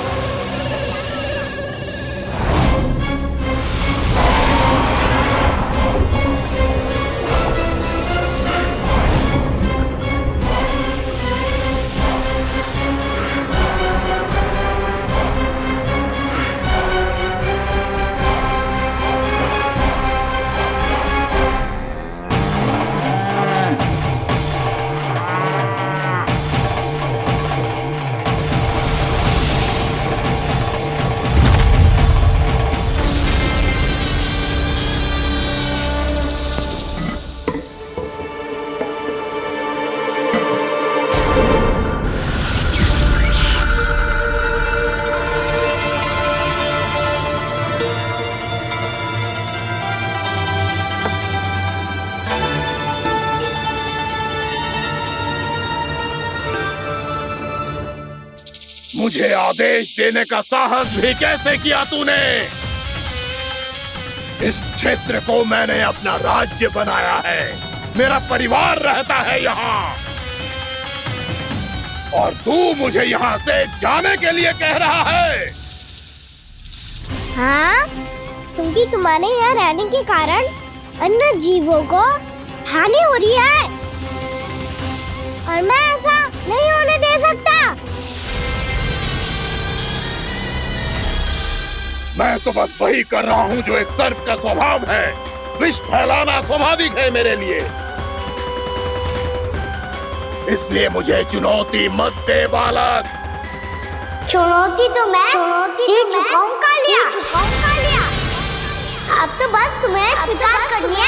मुझे आदेश देने का साहस भी कैसे किया तूने? इस क्षेत्र को मैंने अपना राज्य बनाया है, मेरा परिवार रहता है यहाँ, और तू मुझे यहाँ से जाने के लिए कह रहा है? हाँ, क्योंकि तुम्हारे यहाँ रहने के कारण अन्य जीवों को हानि हो रही है, और मैं ऐसा नहीं होने दे सकता। मैं तो बस वही कर रहा हूँ जो एक सर्प का स्वभाव है। विष फैलाना स्वाभाविक है मेरे लिए, इसलिए मुझे चुनौती मत दे बालक। चुनौती तो मैं दे चुका हूँ कालिया। अब तो बस तुम्हें स्वीकार करनी है।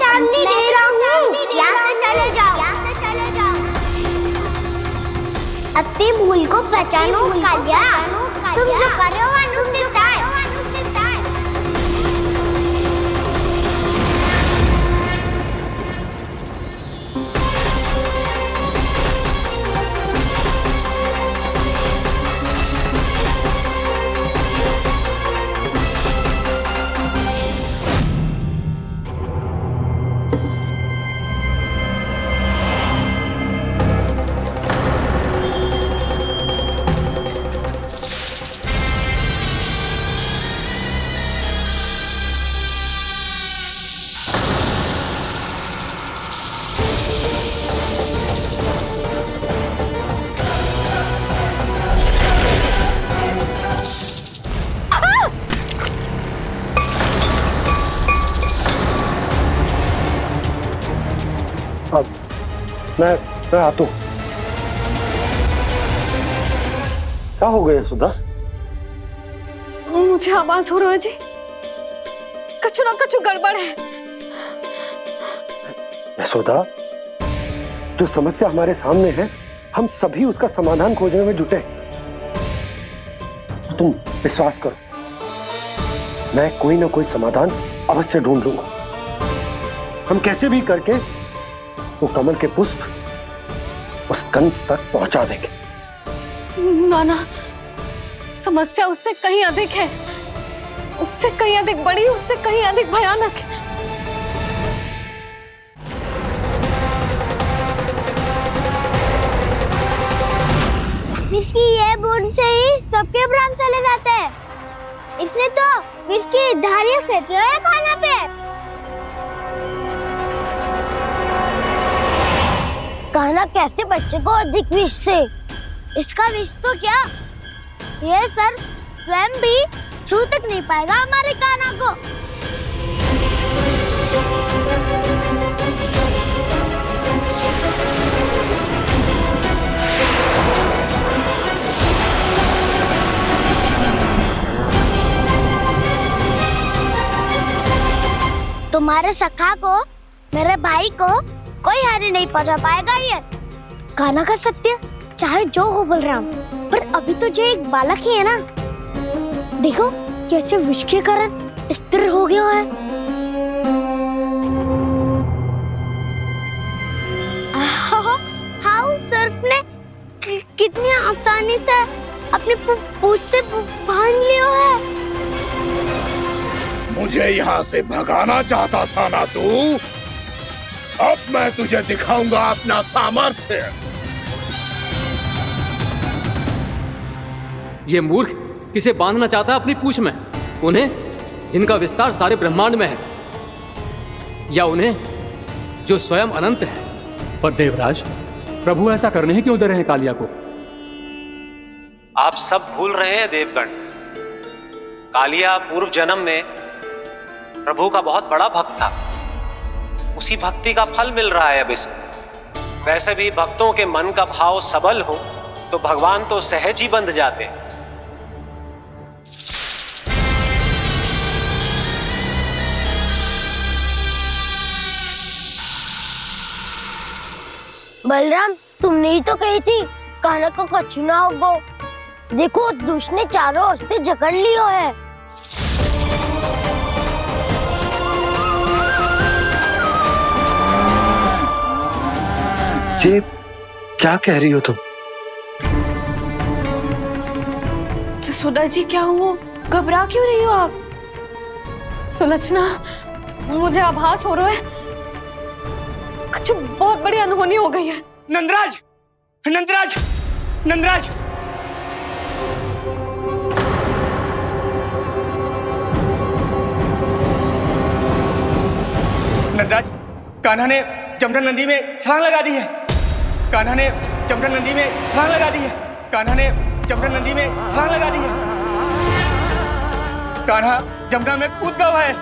चांदनी दे रहा हूँ, यहाँ से चले जाओ। अपनी भूल को पहचानो कालिया, तुम जो कर रहे हो अनुचित है। मैं आता हूँ। क्या हो गया सुधा? मुझे आवाज हो रहा है जी, कछु ना कछु गड़बड़ है। यशोदा, जो समस्या हमारे सामने है, हम सभी उसका समाधान खोजने में जुटे। तुम विश्वास करो, मैं कोई ना कोई समाधान अवश्य ढूंढ लूंगा। हम कैसे भी करके वो कमल के पुष्प उस कंस तक पहुंचा देंगे। नाना, समस्या उससे कहीं अधिक है, उससे कहीं अधिक बड़ी, उससे कहीं अधिक भयानक है। विस्की ये बूंद से ही सबके प्राण चले जाते हैं। इसने तो विस्की धारियां फेंकी है खाना पे। कान्हा कैसे बच्चे को अधिक विष से? इसका विष तो क्या, ये सर स्वयं भी छू तक नहीं पाएगा हमारे कान्हा को। तुम्हारे सखा को, मेरे भाई को कोई हानि नहीं पहुंचा पाएगा। ये कान्हा का सत्य चाहे जो हो बलराम, पर अभी तो जो एक बालक ही है ना। देखो कैसे विष के कारण स्थिर हो गया है। हाउ सर्फ ने कितनी आसानी से अपनी पूंछ से बांध लिया है। मुझे यहाँ से भगाना चाहता था ना तू? अब मैं तुझे दिखाऊंगा अपना सामर्थ्य। ये मूर्ख किसे बांधना चाहता है अपनी पूंछ में? उन्हें जिनका विस्तार सारे ब्रह्मांड में है, या उन्हें जो स्वयं अनंत है? पर देवराज, प्रभु ऐसा करने ही क्यों दे रहे हैं कालिया को? आप सब भूल रहे हैं देवगण, कालिया पूर्व जन्म में प्रभु का बहुत बड़ा भक्त था। उसी भक्ति का फल मिल रहा है अब इसे। वैसे भी भक्तों के मन का भाव सबल हो तो भगवान तो सहज ही बंध जाते हैं। बलराम, तुमने ही तो कही थी कान्हा को कछु ना होगो। देखो दुष्ट ने चारों ओर से जकड़ लियो है। ये क्या कह रही हो तुम? सुधा जी, क्या हुआ? घबरा क्यों रही हो आप? सुलक्षणा, मुझे आभास हो रहा है कुछ बहुत बड़ी अनहोनी हो गई है। नंदराज, नंदराज, नंदराज! नंदराज, कान्हा ने जमुना नदी में छलांग लगा दी है। कान्हा ने जमुना नदी में छलांग लगा दी है। कान्हा ने जमुना नदी में छलांग लगा दी है। कान्हा जमुना में कूद गया है।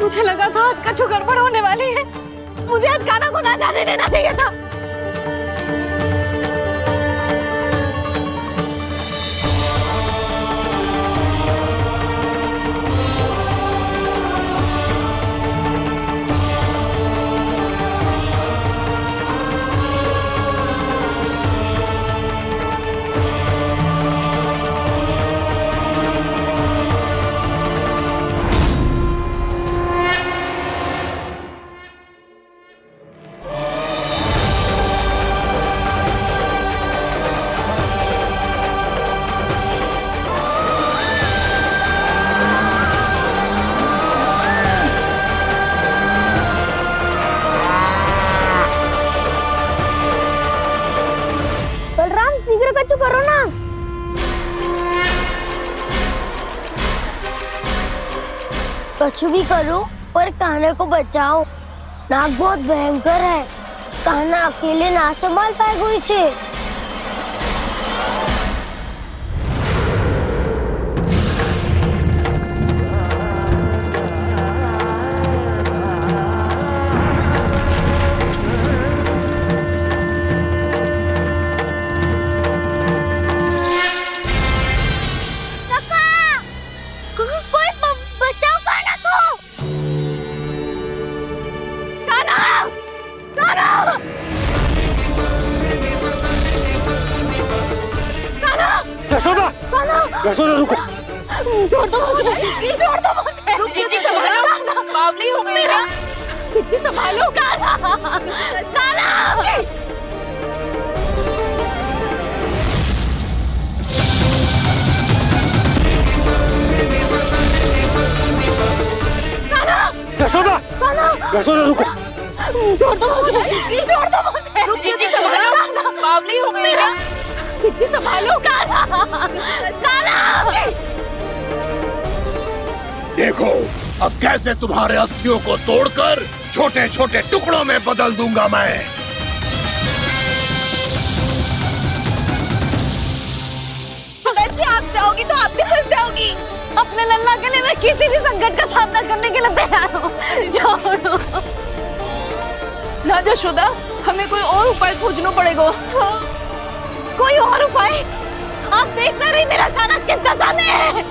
मुझे लगा था आज कछु गड़बड़ होने वाली है। मुझे आज कान्हा को ना जाने देना चाहिए था। कुछ भी करो पर कान्हा को बचाओ। नाग बहुत भयंकर है, कान्हा अकेले ना संभाल पाएगा इसे। यशोदा, यशोदा रुको। छोड़ दो मुझे, छोड़ दो मुझे। जीजी संभालो, बावली हो गई क्या? जीजी संभालो। कान्हा, कान्हा। यशोदा, यशोदा रुको। छोड़ दो मुझे, छोड़ दो मुझे। जीजी संभालो, बावली हो गई क्या? जीजी संभालो। देखो अब कैसे तुम्हारे अस्थियों को तोड़कर छोटे छोटे टुकड़ों में बदल दूंगा मैं। जी आप जाओगी तो आप भी फंस जाओगी। अपने लल्ला के लिए मैं किसी भी संकट का सामना करने के लिए तैयार हूँ। छोड़ो ना यशोदा, हमें कोई और उपाय खोजना पड़ेगा। कोई और उपाय? आप देख ना रही मेरा कान्हा किस दशा में है।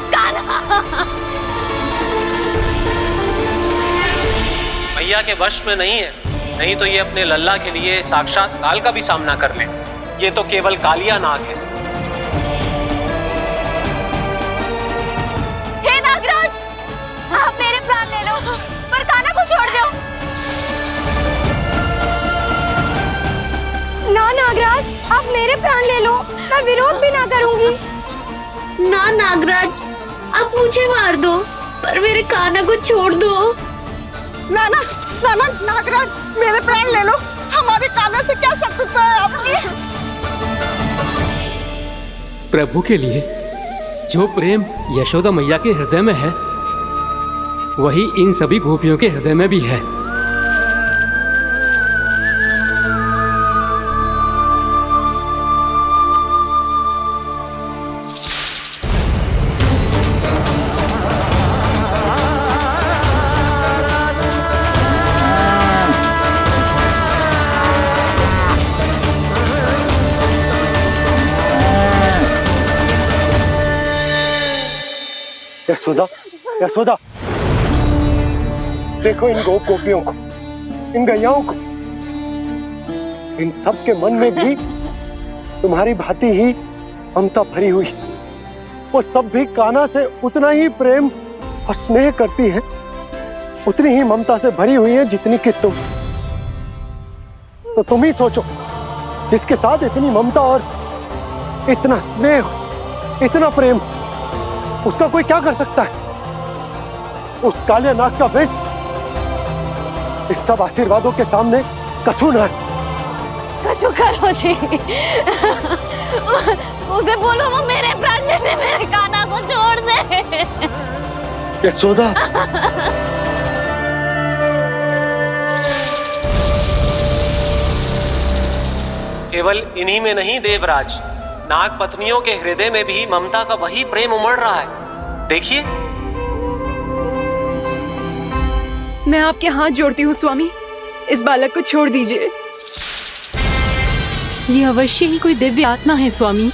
कान्हा मैया के वश में नहीं है, नहीं तो ये अपने लल्ला के लिए साक्षात काल का भी सामना कर ले। ये तो केवल कालिया नाग है। हे नागराज, आप मेरे प्राण ले लो पर कान्हा को छोड़ दो। ना नागराज, आप मेरे प्राण ले लो, मैं विरोध भी ना करूंगी। ना नागराज, आप मुझे मार दो पर मेरे कान्हा को छोड़ दो। ना ना ना ना नागराज, मेरे प्राण ले लो, हमारे कान्हा से क्या शत्रुता है आपकी? प्रभु के लिए जो प्रेम यशोदा मैया के हृदय में है, वही इन सभी गोपियों के हृदय में भी है। यशोदा, यशोदा, देखो इन गोपियों को, इन गैयाओं को, इन सब के मन में भी तुम्हारी भांति ही ममता भरी हुई। वो सब भी कान्हा से उतना ही प्रेम और स्नेह करती है, उतनी ही ममता से भरी हुई है जितनी कि तुम। तो तुम ही सोचो, जिसके साथ इतनी ममता और इतना स्नेह, इतना प्रेम, उसका कोई क्या कर सकता है? उस कालिया नाग का विष इस सब आशीर्वादों के सामने कछु न है। कछु करो जी। उसे बोलो वो मेरे प्राण ले ले, मेरे कान्हा को छोड़ दे। यशोदा, केवल इन्हीं में नहीं देवराज, नाग पत्नियों के हृदय में भी ममता का वही प्रेम उमड़ रहा है। देखिए। मैं आपके हाथ जोड़ती हूँ स्वामी, इस बालक को छोड़ दीजिए। ये अवश्य ही कोई दिव्य आत्मा है स्वामी।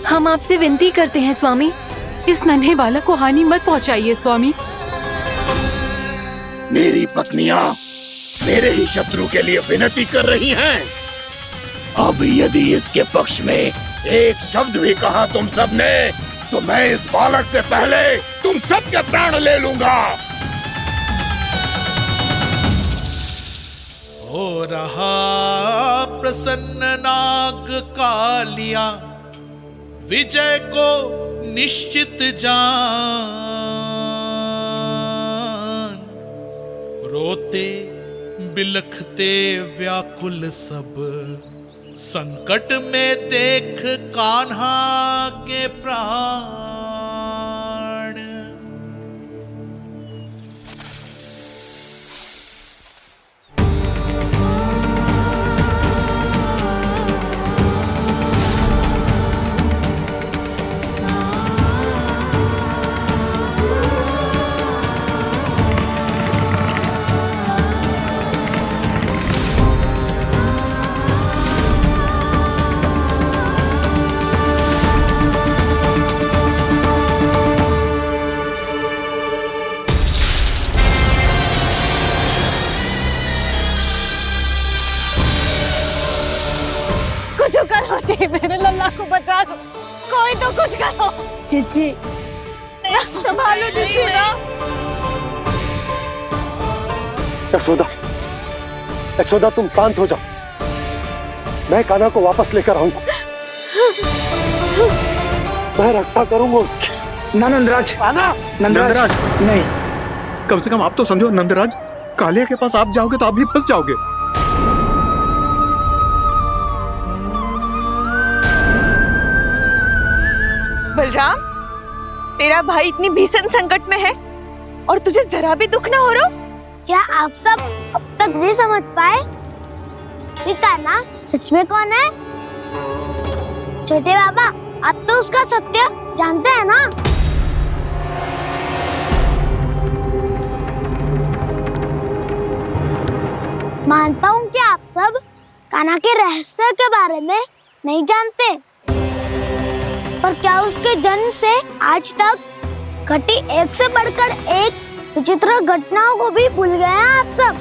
हम आपसे विनती करते हैं स्वामी, इस नन्हे बालक को हानि मत पहुंचाइए स्वामी। मेरी पत्नियां मेरे ही शत्रु के लिए विनती कर रही हैं। अब यदि इसके पक्ष में एक शब्द भी कहा तुम सबने, तो मैं इस बालक से पहले तुम सबके प्राण ले लूंगा। हो रहा प्रसन्न नाग कालिया, विजय को निश्चित जान। रोते बिलखते व्याकुल सब, संकट में देख कान्हा के प्राण। कुछ करो जी, मेरे लल्ला को बचा लो, कोई तो कुछ करो। जीजी संभालो जीजी ना। यशोदा, यशोदा तुम शांत हो जाओ, मैं कान्हा को वापस लेकर आऊंगा, मैं रक्षा करूंगा उसकी। ना नंदराज, नंदराज नहीं, कम से कम आप तो समझो नंदराज, कालिया के पास आप जाओगे तो आप भी फंस जाओगे। बलराम, तेरा भाई इतनी भीषण संकट में है और तुझे जरा भी दुख ना हो रहा? क्या आप सब अब तक नहीं समझ पाए कि कान्हा सच में कौन है? छोटे बाबा, आप तो उसका सत्य जानते हैं ना? मानता हूँ कि आप सब कान्हा के रहस्य के बारे में नहीं जानते, पर क्या उसके जन्म से आज तक घटी एक से बढ़कर एक विचित्र घटनाओं को भी भूल गए हैं आप सब?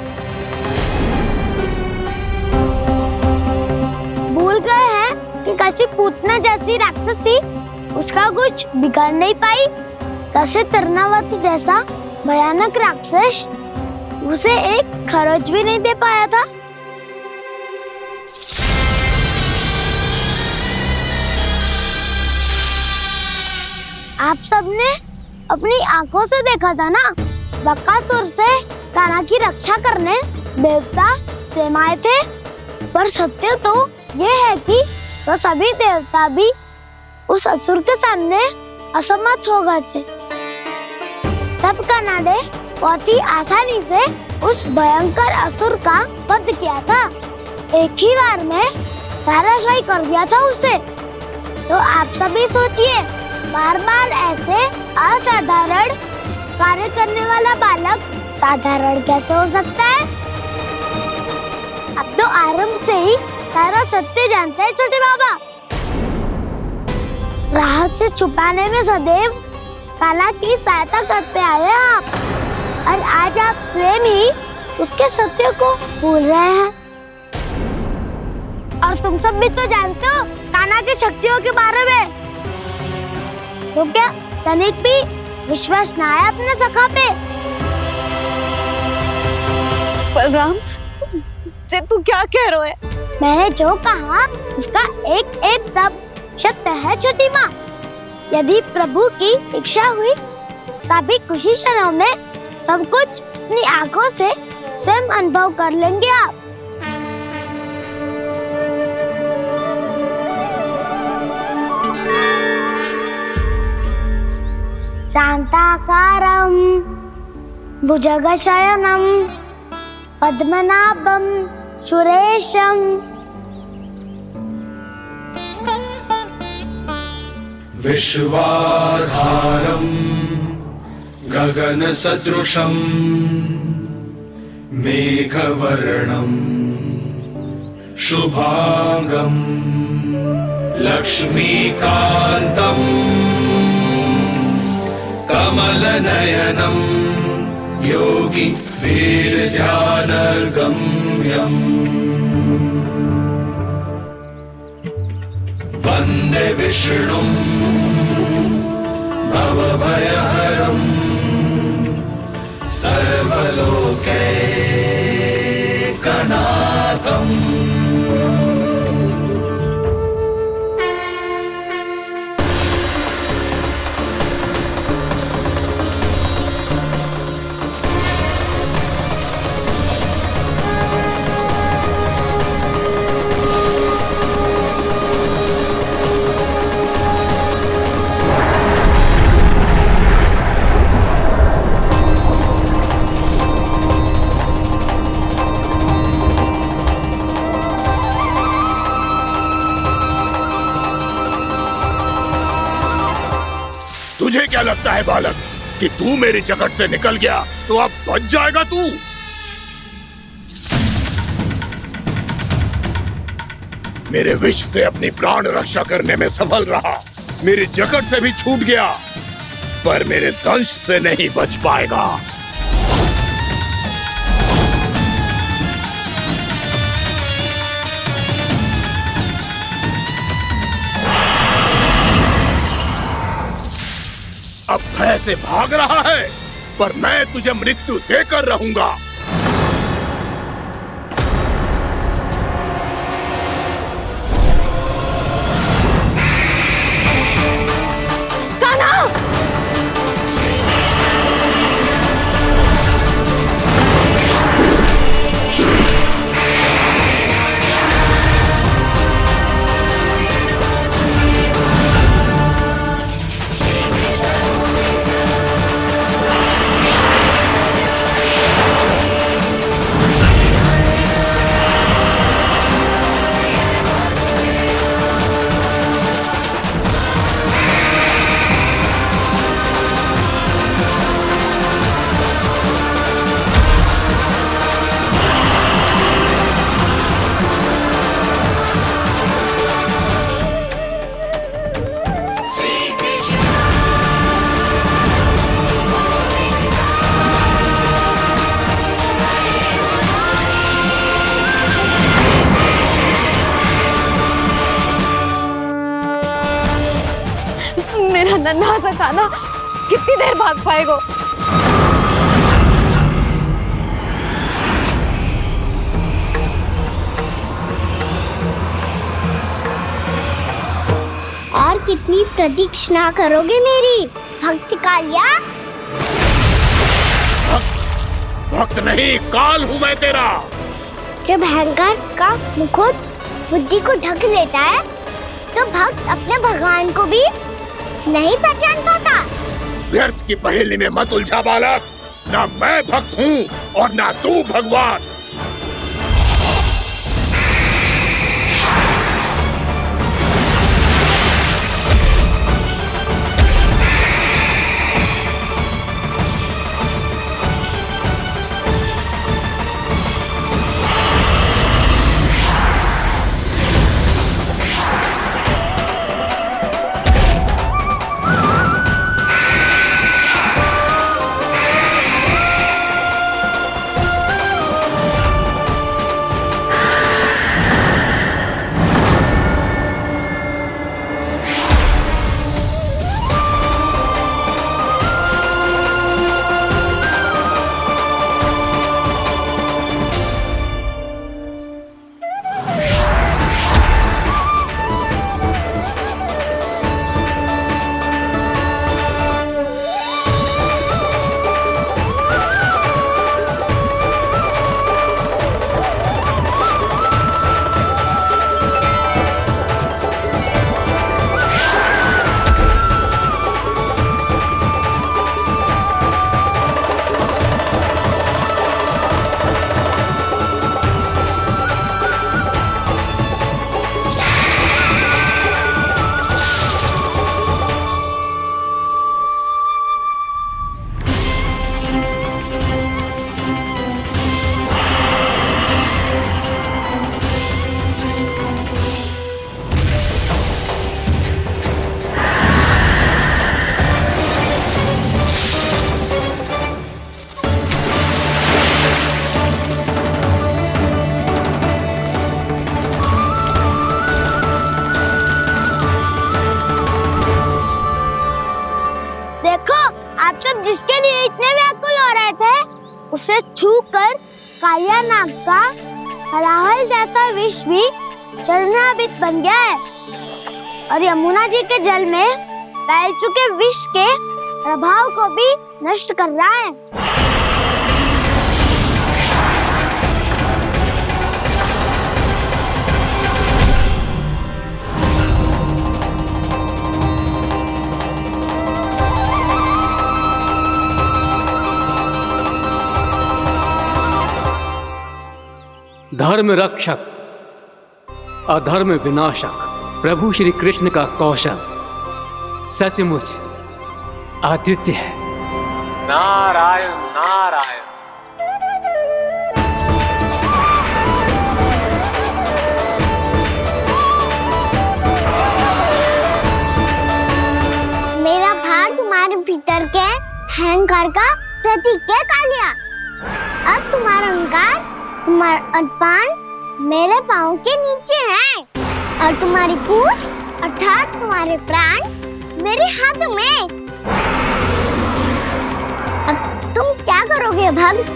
भूल गए हैं कि कैसी पूतना जैसी राक्षसी उसका कुछ बिगाड़ नहीं पाई, कैसे तरनावती जैसा भयानक राक्षस उसे एक खरोच भी नहीं दे पाया था। आप सबने अपनी आंखों से देखा था ना, बकासुर से कान्हा की रक्षा करने देवता स्वयं आए थे, पर सत्य तो ये है कि वो सभी देवता भी उस असुर के सामने असमर्थ हो गए थे। तब कान्हा ने बहुत ही आसानी से उस भयंकर असुर का वध किया था, एक ही बार में धराशायी कर दिया था उसे। तो आप सभी सोचिए, बार बार ऐसे असाधारण कार्य करने वाला बालक साधारण कैसे हो सकता है? अब तो आरंभ से ही सारा सत्य जानते हैं छोटे बाबा। रहस्य छुपाने में सदैव कान्हा की सहायता करते आए हैं आप, और आज आप स्वयं ही उसके सत्य को भूल रहे हैं। और तुम सब भी तो जानते हो कान्हा की शक्तियों के बारे में, तो क्या तनिक भी विश्वास ना है अपने सखा पे? बलराम, जे तू क्या कह रहे है? मैंने जो कहा उसका एक एक शब्द सत्य है छोटी माँ। यदि प्रभु की इच्छा हुई तभी कुछ ही क्षणों में सब कुछ अपनी आंखों से स्वयं अनुभव कर लेंगे आप। शांताकारं भुजगशयनं पद्मनाभं सुरेशं विश्वाधारं गगनसदृशं मेघवर्णं शुभांगं लक्ष्मीकान्तं कमलनयनं योगी वीरध्यानगम्यम् वन्दे विष्णुं भवभयहरं सर्वलोकैकनाथम् लगता है बालक कि तू मेरी जगत से निकल गया तो अब बच जाएगा तू? मेरे विष से अपनी प्राण रक्षा करने में सफल रहा, मेरी जगत से भी छूट गया, पर मेरे दंश से नहीं बच पाएगा। अब भय से भाग रहा है, पर मैं तुझे मृत्यु देकर रहूंगा। मेरा नन्हा सा कान्हा कितनी देर भाग पाएगा? और कितनी प्रतीक्षा करोगे मेरी भक्त कालिया? भक्त नहीं, काल हूं मैं तेरा। जब अहंकार का मुकुट बुद्धि को ढक लेता है तो भक्त अपने भगवान को भी नहीं पहचान पाता। व्यर्थ की पहेली में मत उलझा बालक, ना मैं भक्त हूँ और ना तू भगवान। जिसके लिए इतने व्याकुल हो रहे थे, उसे छूकर कालिया नाग का हलाहल जैसा विष भी चरणामृत बन गया है और यमुना जी के जल में फैल चुके विष के प्रभाव को भी नष्ट कर रहा है। धर्म रक्षक, अधर्म विनाशक प्रभु श्री कृष्ण का कौशल सचमुच अद्वितीय है। नारायण नारायण। मेरा भार तुम्हारे भीतर के अहंकार का प्रतीक है कालिया। अब तुम्हारा अहंकार, तुम्हारा अज्ञान मेरे पाँव के नीचे है और तुम्हारी पूंछ अर्थात तुम्हारे प्राण मेरे हाथ में। अब तुम क्या करोगे भक्त?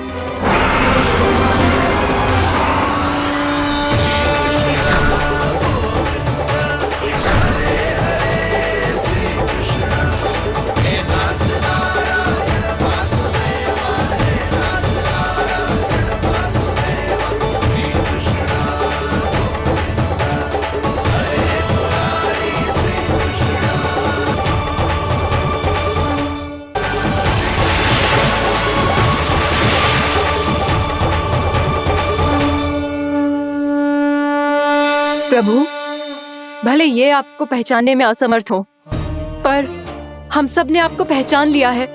प्रभु, भले ये आपको पहचानने में असमर्थ हो, पर हम सब ने आपको पहचान लिया है।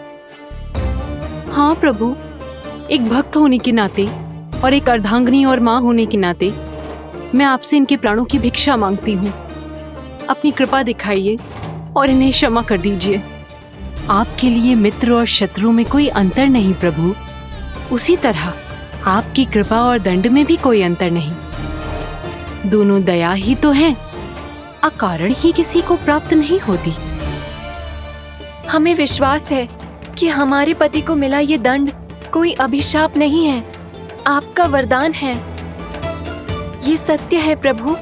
हाँ प्रभु, एक भक्त होने के नाते और एक अर्धांगिनी और माँ होने के नाते मैं आपसे इनके प्राणों की भिक्षा मांगती हूँ। अपनी कृपा दिखाइए और इन्हें क्षमा कर दीजिए। आपके लिए मित्र और शत्रु में कोई अंतर नहीं प्रभु। उसी तरह आपकी कृपा और दंड में भी कोई अंतर नहीं। दोनों दया ही तो है, अकारण ही किसी को प्राप्त नहीं होती। हमें विश्वास है कि हमारे पति को मिला ये दंड कोई अभिशाप नहीं है, आपका वरदान है। ये सत्य है प्रभु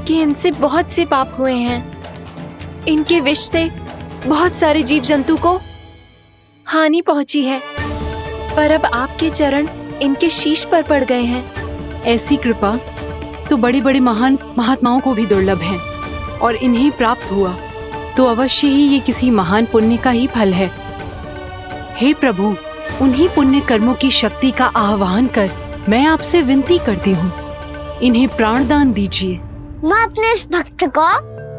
कि इनसे बहुत से पाप हुए हैं। इनके विष से बहुत सारे जीव जंतु को हानि पहुंची है, पर अब आपके चरण इनके शीश पर पड़ गए हैं। ऐसी कृपा तो बड़े बड़े महान महात्माओं को भी दुर्लभ है, और इन्हें प्राप्त हुआ तो अवश्य ही ये किसी महान पुण्य का ही फल है। हे प्रभु, उन्हीं पुण्य कर्मों की शक्ति का आह्वान कर मैं आपसे विनती करती हूँ, इन्हें प्राण दान दीजिए। मैं अपने इस भक्त को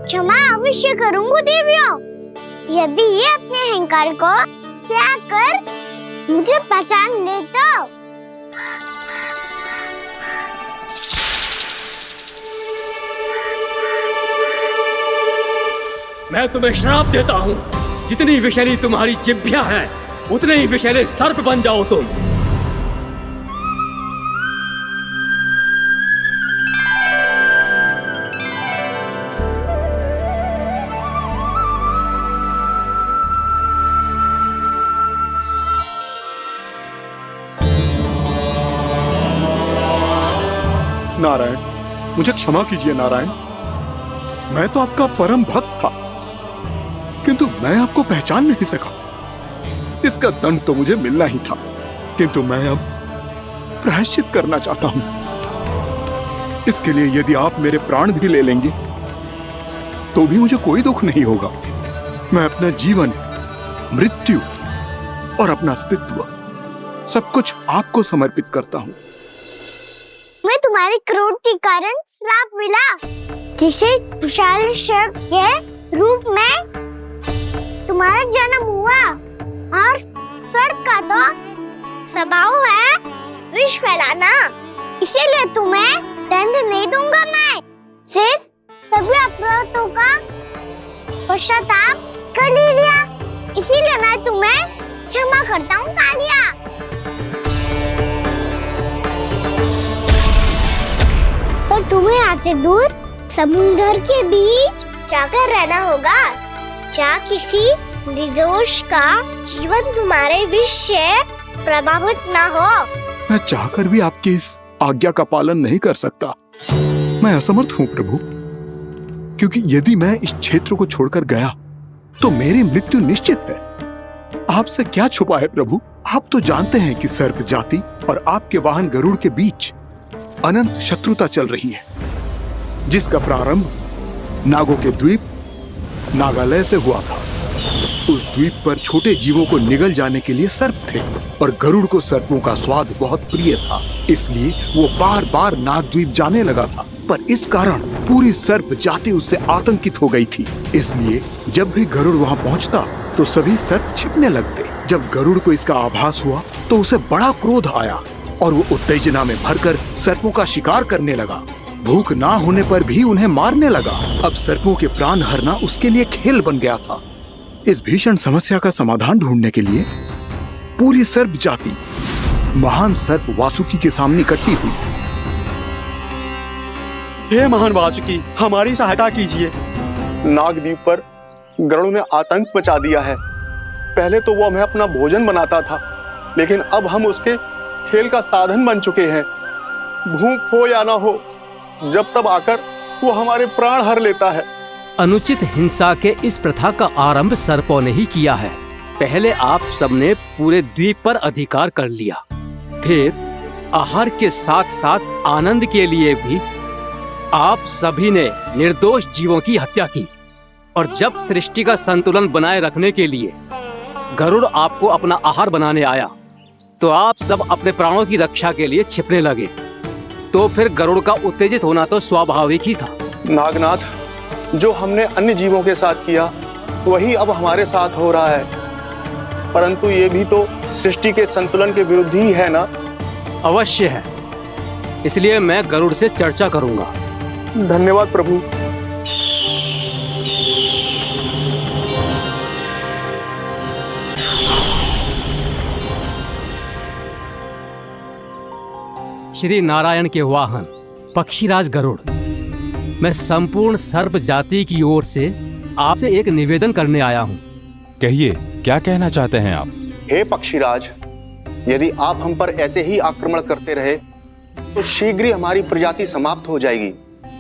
क्षमा अवश्य करूंगी देवियों, यदि ये अपने अहंकार को त्याग कर मुझे पहचान ले तो। मैं तुम्हें श्राप देता हूँ, जितनी विषैली तुम्हारी जिह्वा है उतने ही विषैले सर्प बन जाओ तुम। नारायण, मुझे क्षमा कीजिए नारायण। मैं तो आपका परम भक्त था, किंतु मैं आपको पहचान नहीं सका। इसका दंड तो मुझे मिलना ही था, किंतु मैं अब प्रायश्चित करना चाहता हूं। इसके लिए यदि आप मेरे प्राण भी ले लेंगे तो भी मुझे कोई दुख नहीं होगा। मैं अपना जीवन, मृत्यु और अपना अस्तित्व सब कुछ आपको समर्पित करता हूं। मैं तुम्हारे क्रोध के कारण श्राप मिला, जिसे विशाल सर्प के रूप में तुम्हारा जन्म हुआ, और सर्प का तो स्वभाव है विष फैलाना। इसीलिए तुम्हें दंड नहीं दूंगा मैं, सिर्फ सभी अपराधों का पश्चाताप कर लिया। इसीलिए मैं तुम्हें क्षमा करता हूँ कालिया। पर तुम्हें यहाँ से दूर समुद्र के बीच जाकर रहना होगा, जहाँ किसी निर्दोष का जीवन तुम्हारे विष से प्रभावित ना हो। मैं चाहकर भी आपकी इस आज्ञा का पालन नहीं कर सकता। मैं असमर्थ हूँ प्रभु, क्योंकि यदि मैं इस क्षेत्र को छोड़कर गया तो मेरी मृत्यु निश्चित है। आपसे क्या छुपा है प्रभु? आप तो जानते हैं कि सर्प जाति और आपके वाहन गरुड़ के बीच अनंत शत्रुता चल रही है, जिसका प्रारंभ नागों के द्वीप नागालय से हुआ था। उस द्वीप पर छोटे जीवों को निगल जाने के लिए सर्प थे, और गरुड़ को सर्पों का स्वाद बहुत प्रिय था, इसलिए वो बार बार नागद्वीप जाने लगा था। पर इस कारण पूरी सर्प जाति उससे आतंकित हो गई थी। इसलिए जब भी गरुड़ वहां पहुंचता तो सभी सर्प छिपने लगते। जब गरुड़ को इसका आभास हुआ तो उसे बड़ा क्रोध आया और वो उत्तेजना में भरकर सर्पों का शिकार करने लगा। भूख ना होने पर भी उन्हें मारने लगा। अब सर्पों के प्राण हरना उसके लिए खेल बन गया था। इस भीषण समस्या का समाधान ढूंढने के लिए पूरी सर्प जाति महान सर्प वासुकी के सामने इकट्ठी हुई। हे महान वासुकी, हमारी सहायता कीजिए। नागद्वीप पर गरुड़ ने आतंक मचा दिया है। पहले तो वो हमें अपना भोजन बनाता था, लेकिन अब हम उसके खेल का साधन बन चुके हैं। भूख हो या ना हो, जब तब आकर वो हमारे प्राण हर लेता है। अनुचित हिंसा के इस प्रथा का आरंभ सर्पों ने ही किया है। पहले आप सबने पूरे द्वीप पर अधिकार कर लिया, फिर आहार के साथ साथ आनंद के लिए भी आप सभी ने निर्दोष जीवों की हत्या की। और जब सृष्टि का संतुलन बनाए रखने के लिए गरुड़ आपको अपना आहार बनाने आया, तो आप सब अपने प्राणों की रक्षा के लिए छिपने लगे। तो फिर गरुड़ का उत्तेजित होना तो स्वाभाविक ही था। नागनाथ, जो हमने अन्य जीवों के साथ किया वही अब हमारे साथ हो रहा है, परंतु ये भी तो सृष्टि के संतुलन के विरुद्ध ही है ना? अवश्य है, इसलिए मैं गरुड़ से चर्चा करूंगा। धन्यवाद प्रभु। श्री नारायण के वाहन पक्षीराज गरुड़, मैं संपूर्ण सर्प जाति की ओर से आपसे एक निवेदन करने आया हूँ। कहिए, क्या कहना चाहते हैं आप? हे पक्षीराज, यदि आप हम पर ऐसे ही आक्रमण करते रहे तो शीघ्र ही हमारी प्रजाति समाप्त हो जाएगी।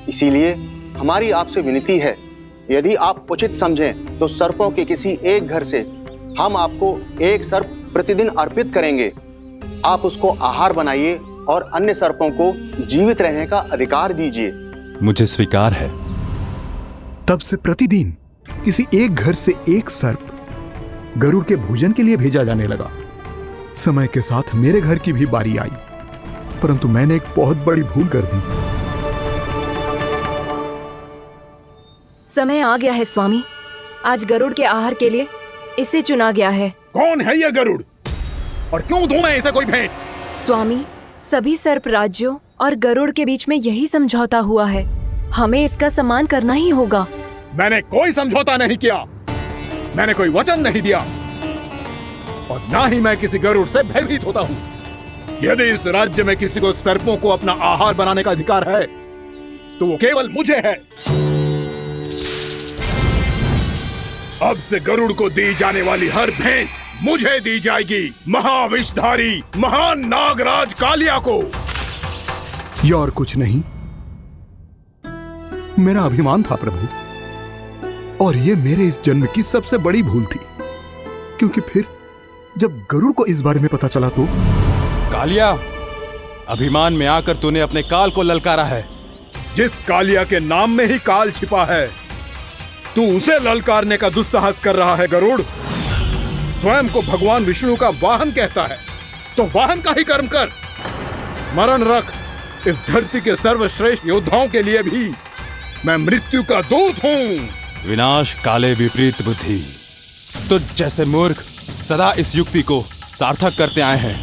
इसीलिए हमारी आपसे विनती है, यदि आप उचित समझें तो सर्पों के किसी एक घर से हम आपको एक सर्प प्रतिदिन अर्पित करेंगे। आप उसको आहार बनाइए और अन्य सर्पों को जीवित रहने का अधिकार दीजिए। मुझे स्वीकार है। तब से प्रतिदिन किसी एक घर से एक सर्प गरुड़ के भोजन के लिए भेजा जाने लगा। समय के साथ मेरे घर की भी बारी आई, परंतु मैंने एक बहुत बड़ी भूल कर दी। समय आ गया है स्वामी, आज गरुड़ के आहार के लिए इसे चुना गया है। कौन है यह गरुड़ और क्यों दूं मैं इसे कोई भेंट? स्वामी, सभी सर्प राज्यों और गरुड़ के बीच में यही समझौता हुआ है, हमें इसका सम्मान करना ही होगा। मैंने कोई समझौता नहीं किया, मैंने कोई वचन नहीं दिया और ना ही मैं किसी गरुड़ से भयभीत होता हूँ। यदि इस राज्य में किसी को सर्पों को अपना आहार बनाने का अधिकार है तो वो केवल मुझे है। अब से गरुड़ को दी जाने वाली हर भेंट मुझे दी जाएगी, महाविषधारी महान नागराज कालिया को। ये और कुछ नहीं, मेरा अभिमान था प्रभु, और ये मेरे इस जन्म की सबसे बड़ी भूल थी। क्योंकि फिर जब गरुड़ को इस बारे में पता चला तो कालिया, अभिमान में आकर तूने अपने काल को ललकारा है। जिस कालिया के नाम में ही काल छिपा है, तू उसे ललकारने का दुस्साहस कर रहा है। गरुड़ स्वयं को भगवान विष्णु का वाहन कहता है, तो वाहन का ही कर्म कर। स्मरण रख, इस धरती के सर्वश्रेष्ठ योद्धाओं के लिए भी मैं मृत्यु का दूत हूँ। विनाश काले विपरीत बुद्धि। तो जैसे मूर्ख सदा इस युक्ति को सार्थक करते आए हैं,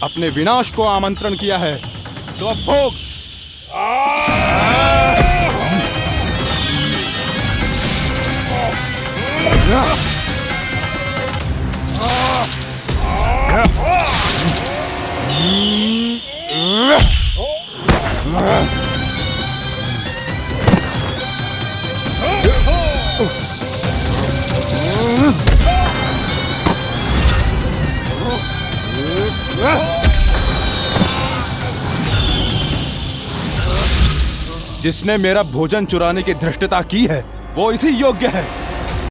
अपने विनाश को आमंत्रण किया है, तो अब भोग। जिसने मेरा भोजन चुराने की धृष्टता की है, वो इसी योग्य है।